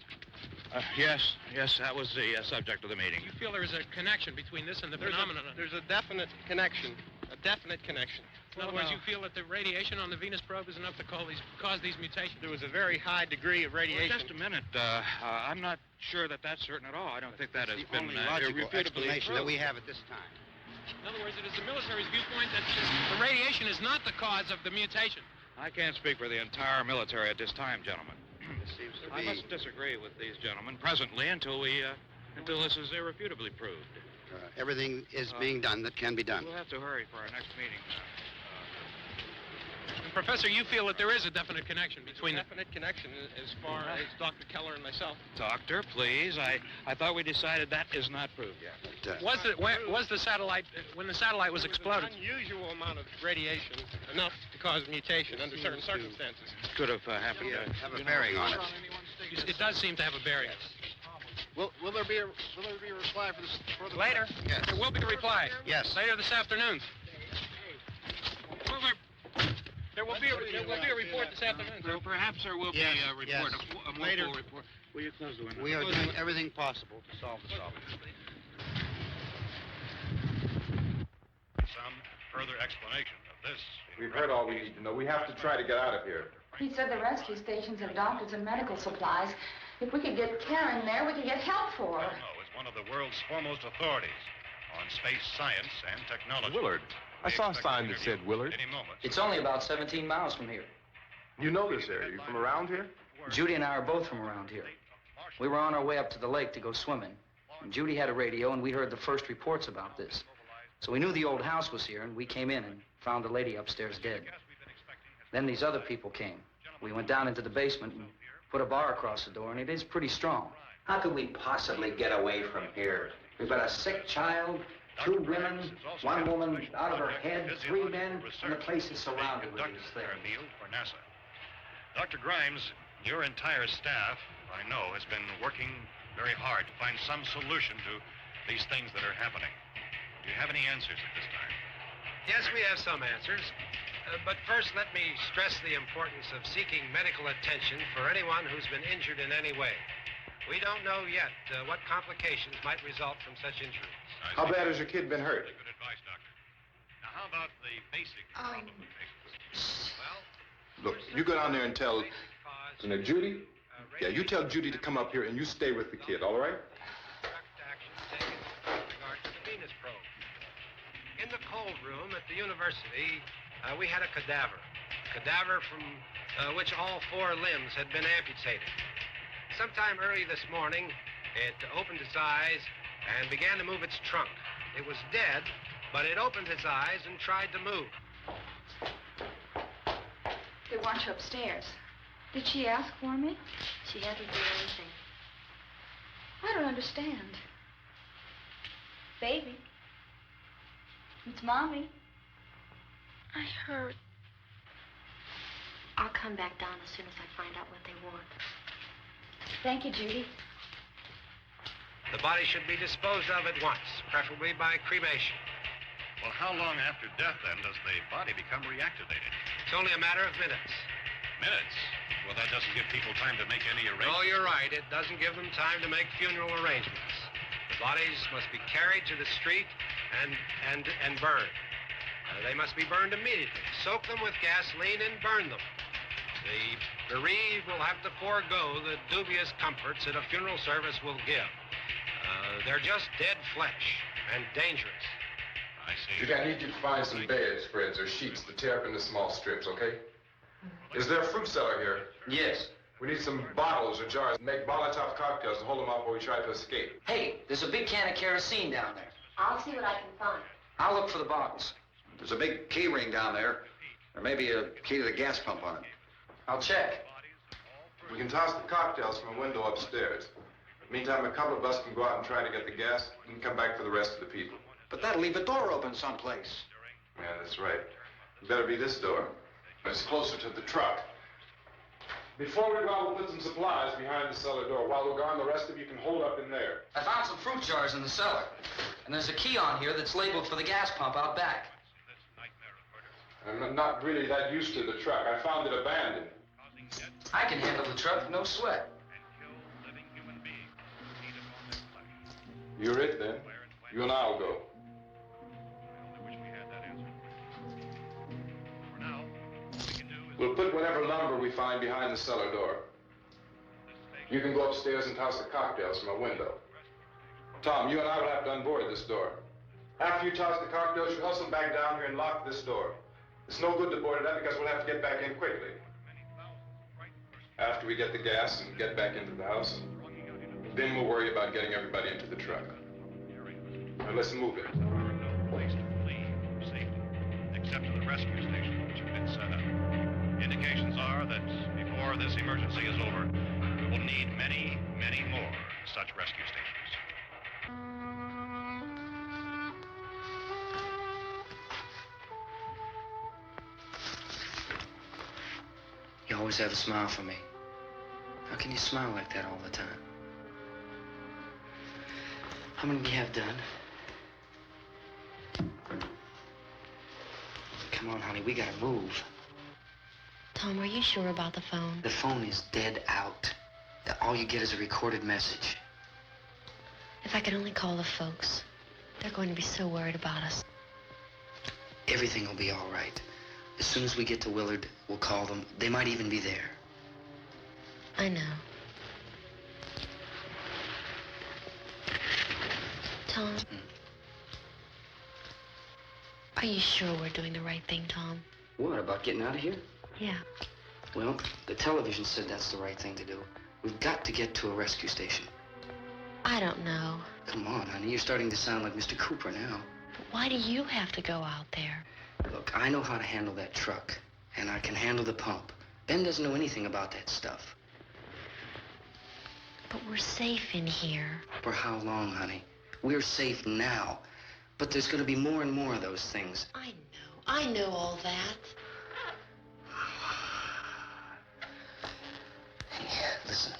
Yes, that was the subject of the meeting. You feel there is a connection between this and the phenomenon? There's a definite connection. In other words, you feel that the radiation on the Venus probe is enough to cause these mutations? There was a very high degree of radiation. Well, just a minute. I'm not sure that that's certain at all. I don't think that has been logical irrefutably explanation that proved. we have at this time. In other words, it is the military's viewpoint that the radiation is not the cause of the mutation. I can't speak for the entire military at this time, gentlemen. This seems to I be... must disagree with these gentlemen presently until this is irrefutably proved. everything is being done that can be done. We'll have to hurry for our next meeting. Professor, you feel that there is a definite connection between There's a definite connection as far as Dr. Keller and myself. Doctor, please. I thought we decided that is not proved yet. But, was the satellite, when the satellite was exploded? An unusual amount of radiation, enough to cause mutation under certain circumstances. Could have happened. have a bearing on it. It does seem to have a bearing. Will there be a reply for the Later? Yes. There will be a reply. Yes. Later this afternoon. There will be a report this afternoon. Well, perhaps there will be a report, yes. a more Later. full report. Will you close the window? We are doing everything possible to solve the problem. Some further explanation of this. We've heard all we need to know. We have to try to get out of here. He said the rescue stations have doctors and medical supplies. If we could get Karen there, we could get help for her. No, is one of the world's foremost authorities on space science and technology. Willard. I saw a sign that said Willard. Any moment. It's only about 17 miles from here. You know this area. You from around here? Judy and I are both from around here. We were on our way up to the lake to go swimming. And Judy had a radio, and we heard the first reports about this. So we knew the old house was here, and we came in and found the lady upstairs dead. Then these other people came. We went down into the basement and put a bar across the door, and it is pretty strong. How could we possibly get away from here? We've got a sick child, 2 women, 1 woman out of her head, 3 men, and the place is surrounded with these things. For NASA. Dr. Grimes, your entire staff, I know, has been working very hard to find some solution to these things that are happening. Do you have any answers at this time? Yes, we have some answers. But first, let me stress the importance of seeking medical attention for anyone who's been injured in any way. We don't know yet what complications might result from such injuries. How bad has your kid been hurt? Good advice, Doctor. Now, how about the basic problem of patients? Well, Look, you go down there and tell, Judy? Yeah, you tell Judy to come up here and you stay with the kid, all right? In the cold room at the university, we had a cadaver from which all 4 limbs had been amputated. Sometime early this morning, it opened its eyes and began to move its trunk. It was dead, But it opened its eyes and tried to move. They want you upstairs. Did she ask for me? She had to do anything. I don't understand. Baby. It's Mommy. I heard. I'll come back down as soon as I find out what they want. Thank you, Judy. The body should be disposed of at once, preferably by cremation. Well, how long after death, then, does the body become reactivated? It's only a matter of minutes. Minutes? Well, that doesn't give people time to make any arrangements. Oh, you're right. It doesn't give them time to make funeral arrangements. The bodies must be carried to the street and burned. They must be burned immediately. Soak them with gasoline and burn them. The bereaved will have to forego the dubious comforts that a funeral service will give. They're just dead flesh and dangerous. I see. Judy, I need you to find some bedspreads or sheets to tear up into small strips, okay? Is there a fruit cellar here? Yes. We need some bottles or jars to make Molotov cocktails and hold them off while we try to escape. Hey, there's a big can of kerosene down there. I'll see what I can find. I'll look for the bottles. There's a big key ring down there. There may be a key to the gas pump on it. I'll check. We can toss the cocktails from a window upstairs. Meantime, a couple of us can go out and try to get the gas and come back for the rest of the people. But that'll leave a door open someplace. Yeah, that's right. It better be this door. It's closer to the truck. Before we go out, we'll put some supplies behind the cellar door. While we're gone, the rest of you can hold up in there. I found some fruit jars in the cellar. And there's a key on here that's labeled for the gas pump out back. I'm not really that used to the truck. I found it abandoned. I can handle the truck, no sweat. You're it, then. You and I'll go. We'll put whatever lumber we find behind the cellar door. You can go upstairs and toss the cocktails from a window. Tom, you and I will have to unboard this door. After you toss the cocktails, you hustle back down here and lock this door. It's no good to board it up because we'll have to get back in quickly. After we get the gas and get back into the house, then we'll worry about getting everybody into the truck. Now let's move it. No place to flee for safety, except to the rescue stations which have been set up. Indications are that before this emergency is over, we will need many, many more such rescue stations. You always have a smile for me. How can you smile like that all the time? How many do you have done? Come on, honey, we gotta move. Tom, are you sure about the phone? The phone is dead out. All you get is a recorded message. If I could only call the folks. They're going to be so worried about us. Everything will be all right. As soon as we get to Willard, we'll call them. They might even be there. I know. Tom? Are you sure we're doing the right thing, Tom? What, about getting out of here? Yeah. Well, the television said that's the right thing to do. We've got to get to a rescue station. I don't know. Come on, honey, you're starting to sound like Mr. Cooper now. But why do you have to go out there? Look, I know how to handle that truck, and I can handle the pump. Ben doesn't know anything about that stuff. But we're safe in here. For how long, honey? We're safe now. But there's going to be more and more of those things. I know all that. Hey, listen.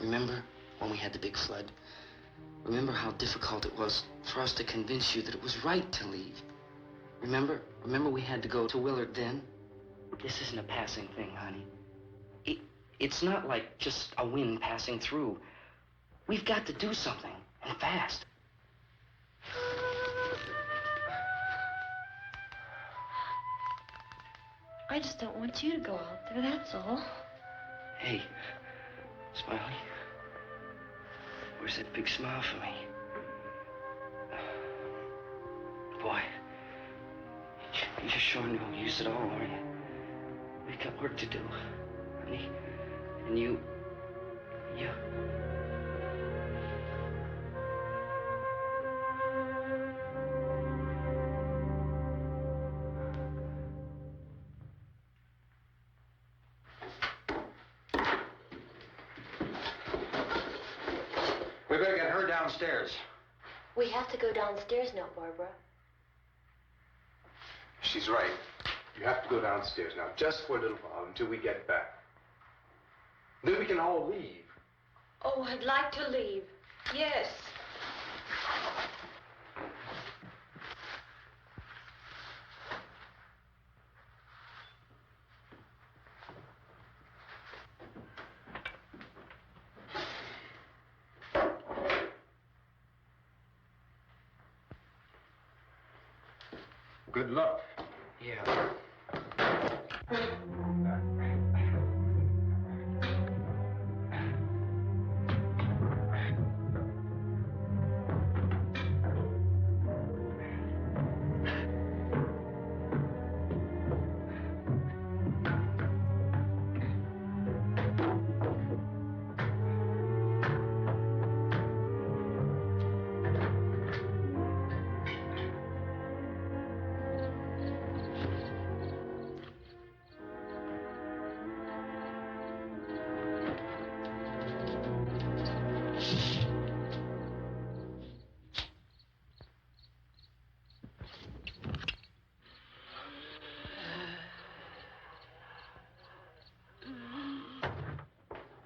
Remember when we had the big flood? Remember how difficult it was for us to convince you that it was right to leave? Remember we had to go to Willard then? This isn't a passing thing, honey. It's not like just a wind passing through. We've got to do something, and fast. I just don't want you to go out there, that's all. Hey, Smiley. Where's that big smile for me? Boy, you're sure no use at all, are you? We've got work to do, honey. And you... downstairs. We have to go downstairs now, Barbara. She's right. You have to go downstairs now, just for a little while, until we get back. Then we can all leave. Oh, I'd like to leave. Yes. Good luck. Yeah.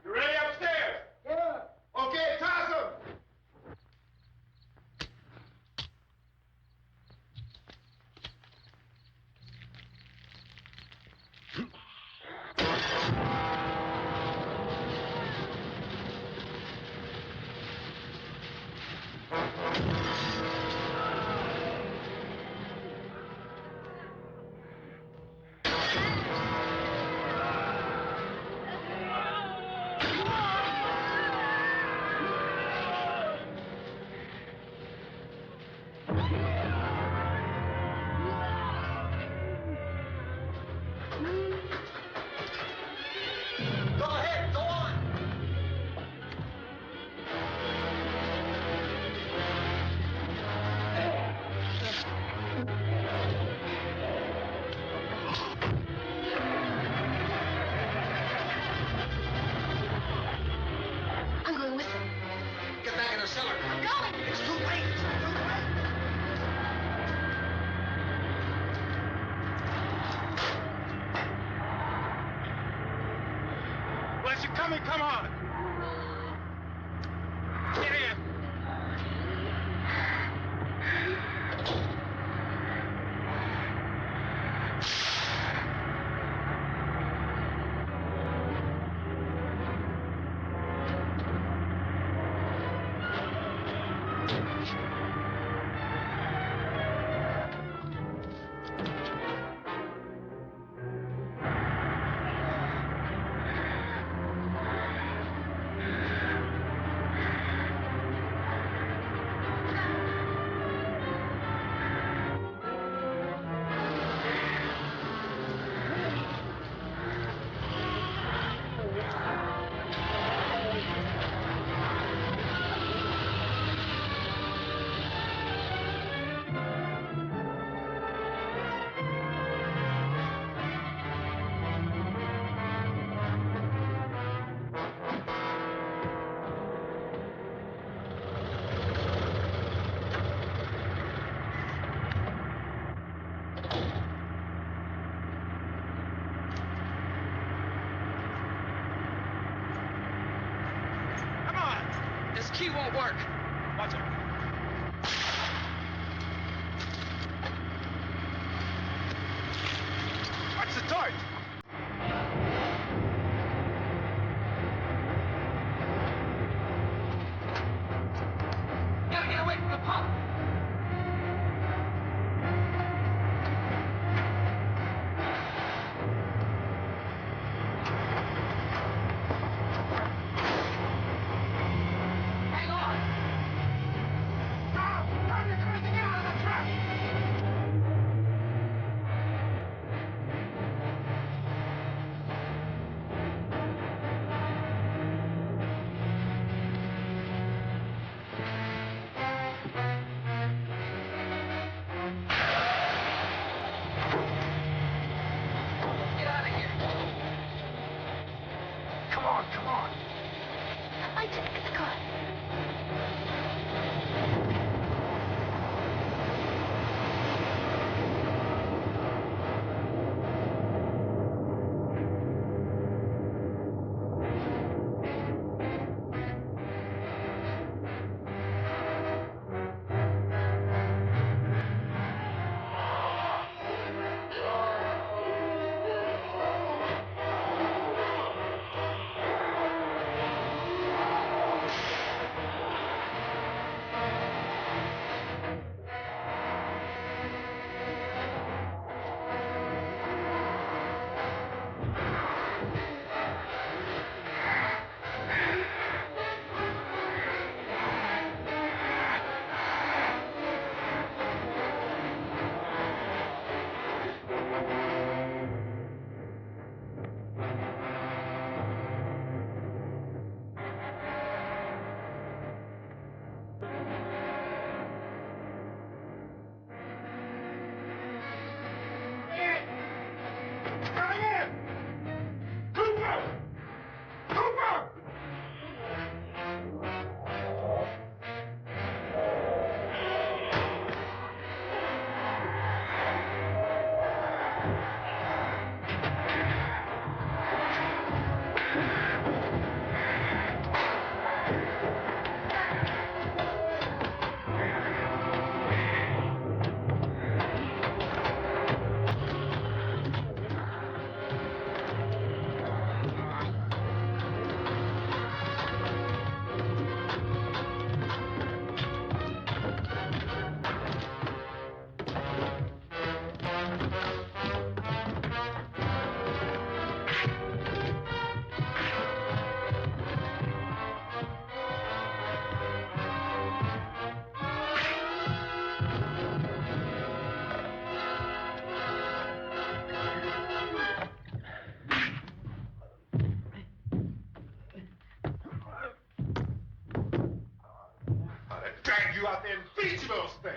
You ready upstairs? Yeah. Okay, toss 'em. Go ahead, go on. I'm going with them. Get back in the cellar. I'm going. It's too late. It's too late. Unless you're coming, come on. Get in. Come on. This key won't work. Watch it. Watch the torch. Gotta get away from the pump. Hang on. Now, time to try to get out of the trap. you out there and feed you those things.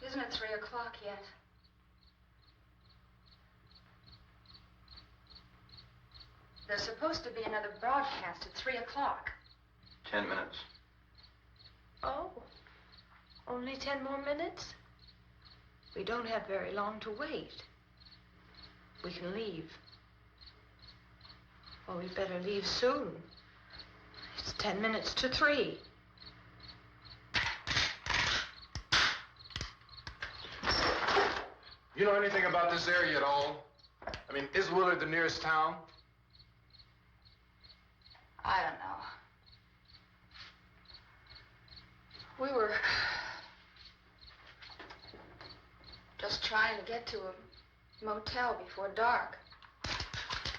Isn't it 3 o'clock yet? There's supposed to be another broadcast at 3 o'clock. 10 minutes. Oh, only 10 more minutes? We don't have very long to wait. We can leave. Well, we'd better leave soon. It's 10 minutes to 3. You know anything about this area at all? I mean, is Willard the nearest town? I don't know. We were just trying to get to a motel before dark.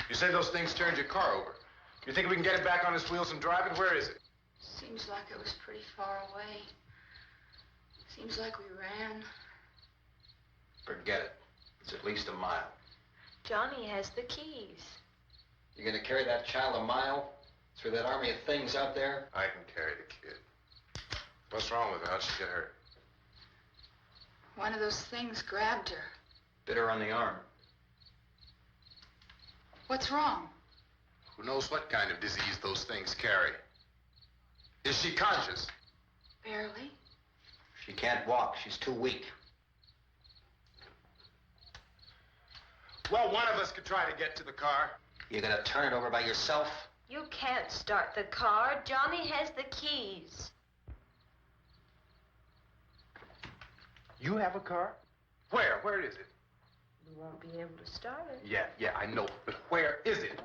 You say those things turned your car over. You think we can get it back on its wheels and drive it? Where is it? Seems like it was pretty far away. Seems like we ran. Forget it. It's at least a mile. Johnny has the keys. You gonna carry that child a mile through that army of things out there? I can carry the kid. What's wrong with her? How'd she get hurt? One of those things grabbed her. Bit her on the arm. What's wrong? Who knows what kind of disease those things carry? Is she conscious? Barely. She can't walk. She's too weak. Well, one of us could try to get to the car. You gonna turn it over by yourself? You can't start the car. Johnny has the keys. You have a car? Where? Where is it? You won't be able to start it. Yeah, I know. But where is it?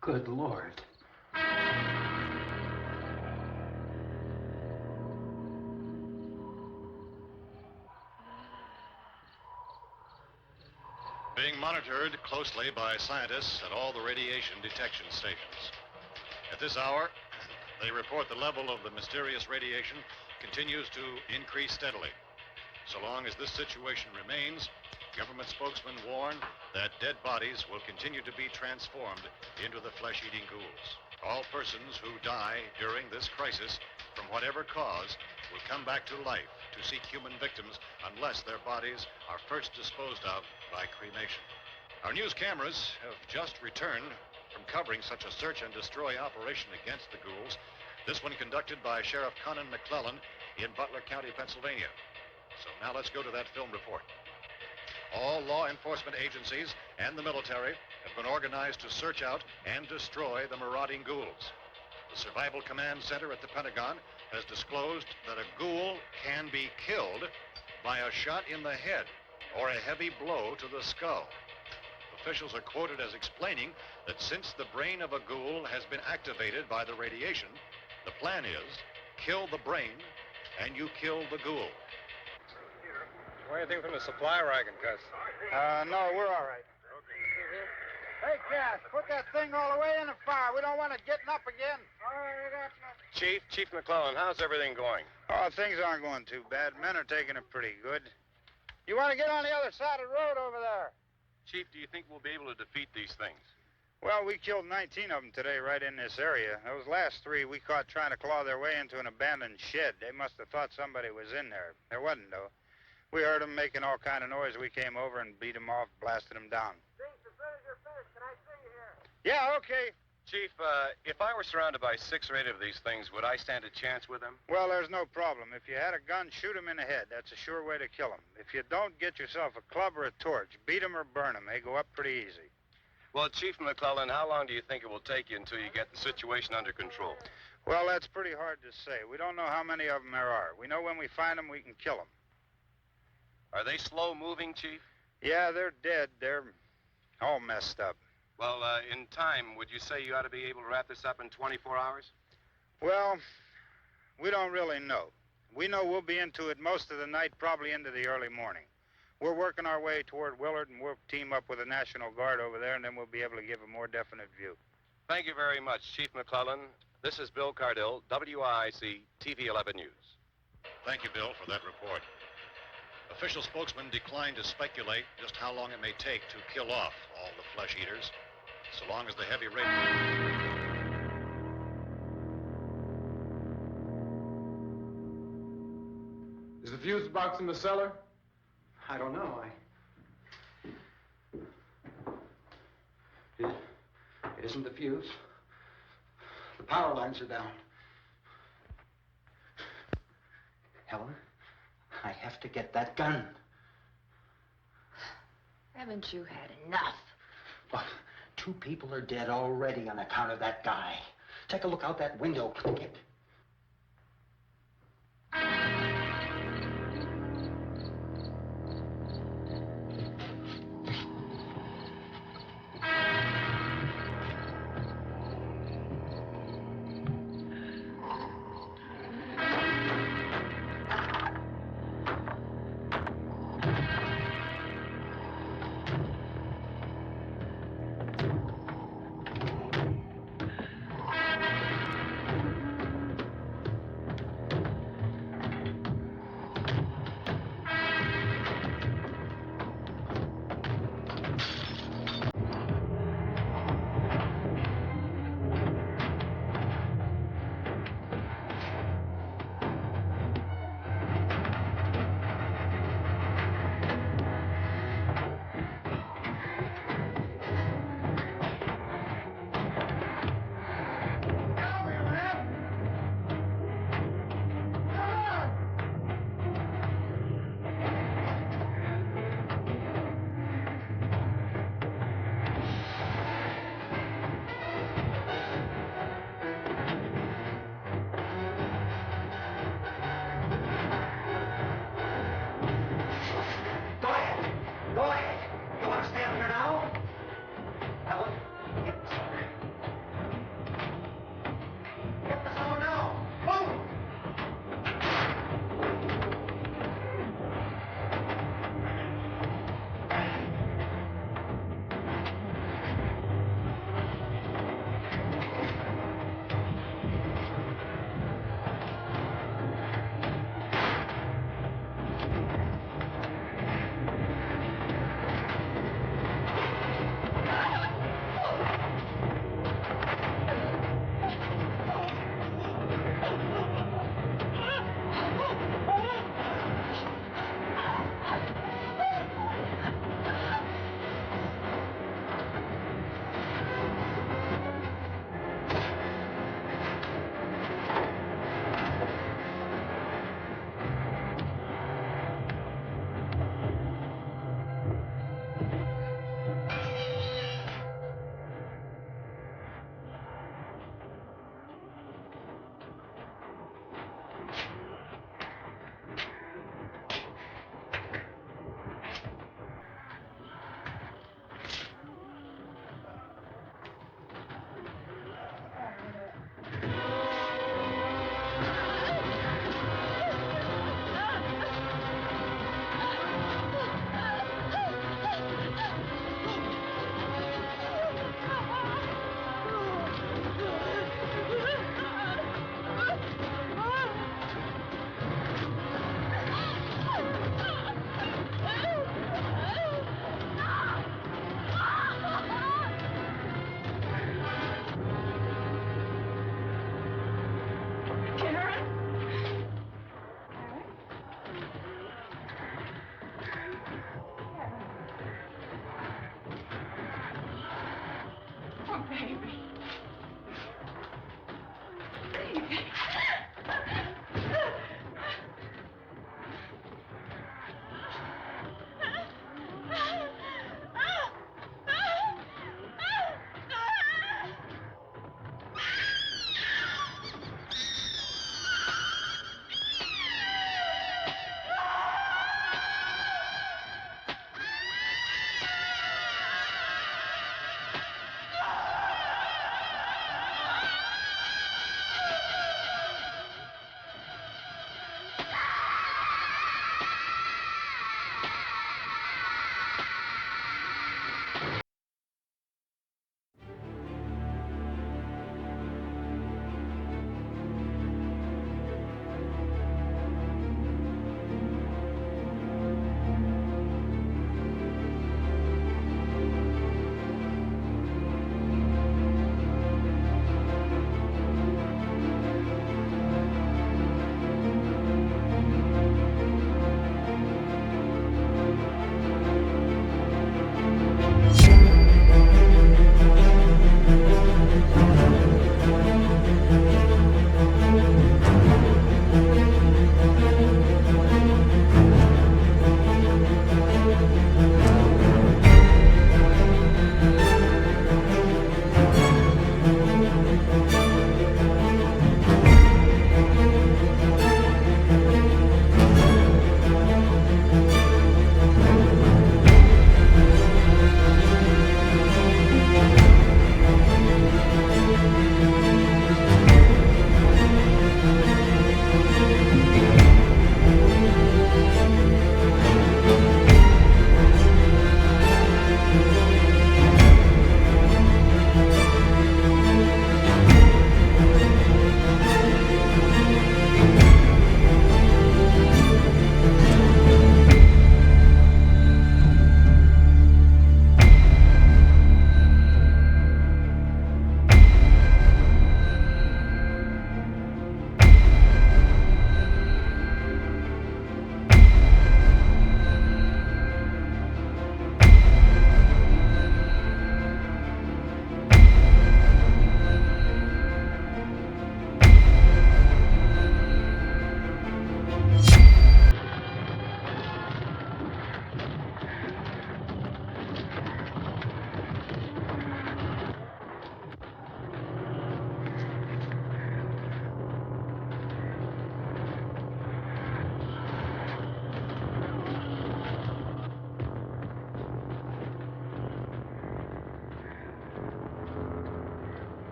Good Lord. Being monitored closely by scientists at all the radiation detection stations. At this hour, they report the level of the mysterious radiation continues to increase steadily. So long as this situation remains, government spokesmen warn that dead bodies will continue to be transformed into the flesh-eating ghouls. All persons who die during this crisis, from whatever cause, will come back to life to seek human victims unless their bodies are first disposed of by cremation. Our news cameras have just returned from covering such a search and destroy operation against the ghouls, this one conducted by Sheriff Conan McClellan in Butler County, Pennsylvania. So now let's go to that film report. All law enforcement agencies and the military have been organized to search out and destroy the marauding ghouls. The Survival Command Center at the Pentagon has disclosed that a ghoul can be killed by a shot in the head or a heavy blow to the skull. Officials are quoted as explaining that since the brain of a ghoul has been activated by the radiation, the plan is kill the brain and you kill the ghoul. What do you think from the supply wagon, Gus? No, we're all right. Hey, Cass, put that thing all the way in the fire. We don't want it getting up again. All right, Chief McClellan, how's everything going? Oh, things aren't going too bad. Men are taking it pretty good. You want to get on the other side of the road over there? Chief, do you think we'll be able to defeat these things? Well, we killed 19 of them today right in this area. Those last 3 we caught trying to claw their way into an abandoned shed. They must have thought somebody was in there. There wasn't, though. We heard them making all kind of noise. We came over and beat them off, blasted them down. Can I see you here? Yeah, okay. Chief, if I were surrounded by 6 or 8 of these things, would I stand a chance with them? Well, there's no problem. If you had a gun, shoot them in the head. That's a sure way to kill them. If you don't, get yourself a club or a torch. Beat them or burn them. They go up pretty easy. Well, Chief McClellan, how long do you think it will take you until you get the situation under control? Well, that's pretty hard to say. We don't know how many of them there are. We know when we find them, we can kill them. Are they slow-moving, Chief? Yeah, they're dead. They're all messed up. Well, in time, would you say you ought to be able to wrap this up in 24 hours? Well, we don't really know. We know we'll be into it most of the night, probably into the early morning. We're working our way toward Willard, and we'll team up with the National Guard over there, and then we'll be able to give a more definite view. Thank you very much, Chief McClellan. This is Bill Cardill, WIC TV 11 News. Thank you, Bill, for that report. Official spokesman declined to speculate just how long it may take to kill off all the flesh eaters, so long as the heavy rain... Is the fuse box in the cellar? I don't know. It isn't the fuse. The power lines are down. Helen, I have to get that gun. Haven't you had enough? Well, 2 people are dead already on account of that guy. Take a look out that window. Click it. Baby. Baby.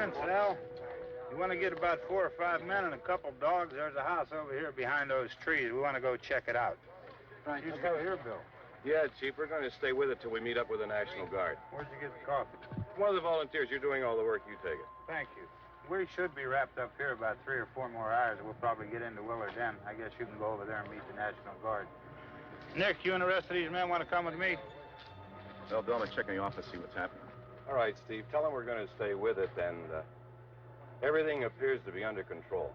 Vince, Al. You want to get about 4 or 5 men and a couple dogs? There's a house over here behind those trees. We want to go check it out. Right. You go here, Bill. Yeah, Chief, we're going to stay with it till we meet up with the National Guard. Where'd you get the coffee? One of the volunteers, you're doing all the work, you take it. Thank you. We should be wrapped up here about 3 or 4 more hours. We'll probably get into Willard then. I guess you can go over there and meet the National Guard. Nick, you and the rest of these men want to come with me? Well, Bill, I'm going to check in the office, see what's happening. All right, Steve, tell them we're going to stay with it, and everything appears to be under control.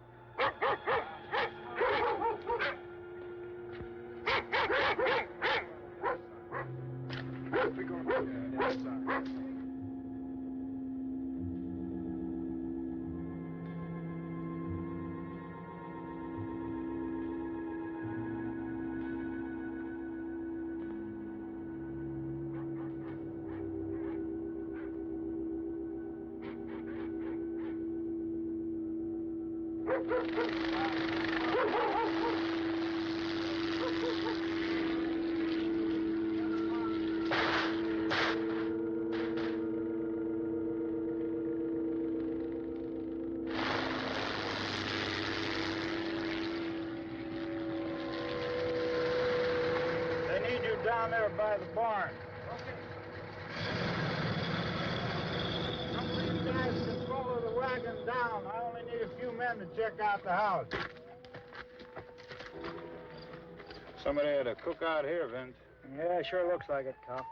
They need you down there by the barn. Some of you guys can follow the wagon down. I only need a few men to check out the house. Somebody had a cook out here, Vince. Yeah, sure looks like it, Cop.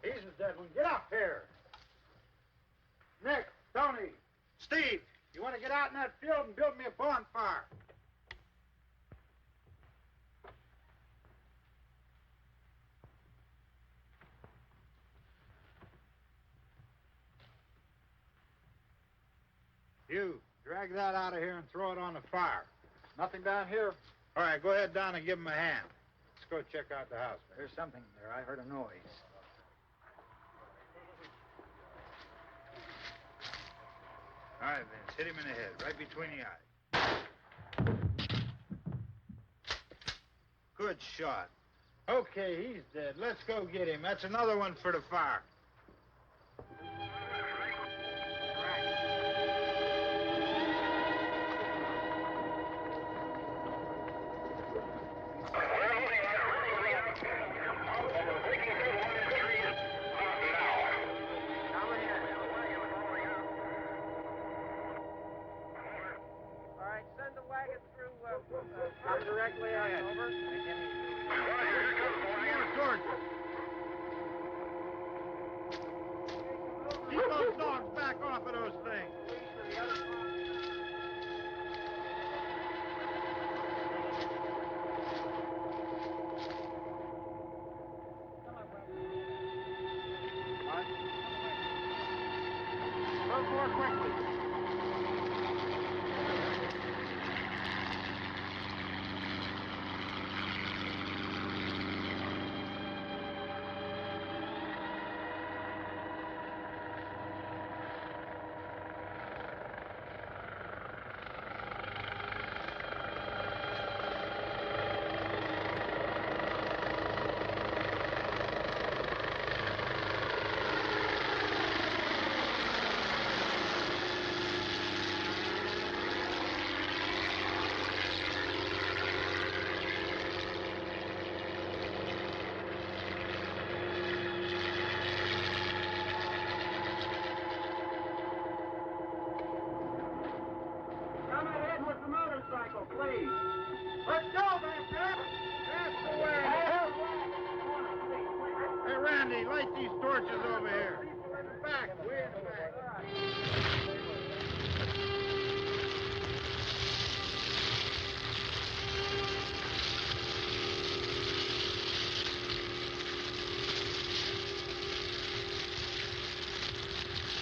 Jesus, Edwin, get up here. Nick, Tony, Steve, you want to get out in that field and build me a bonfire? You, drag that out of here and throw it on the fire. Nothing down here. All right, go ahead down and give him a hand. Let's go check out the house. There's something there. I heard a noise. All right, Vince, hit him in the head, right between the eyes. Good shot. Okay, he's dead. Let's go get him. That's another one for the fire. Directly out, over. Keep those dogs back off of those things. Move more quickly. Please. Let's go, Van. That's the way. Hey, Randy, light these torches over here.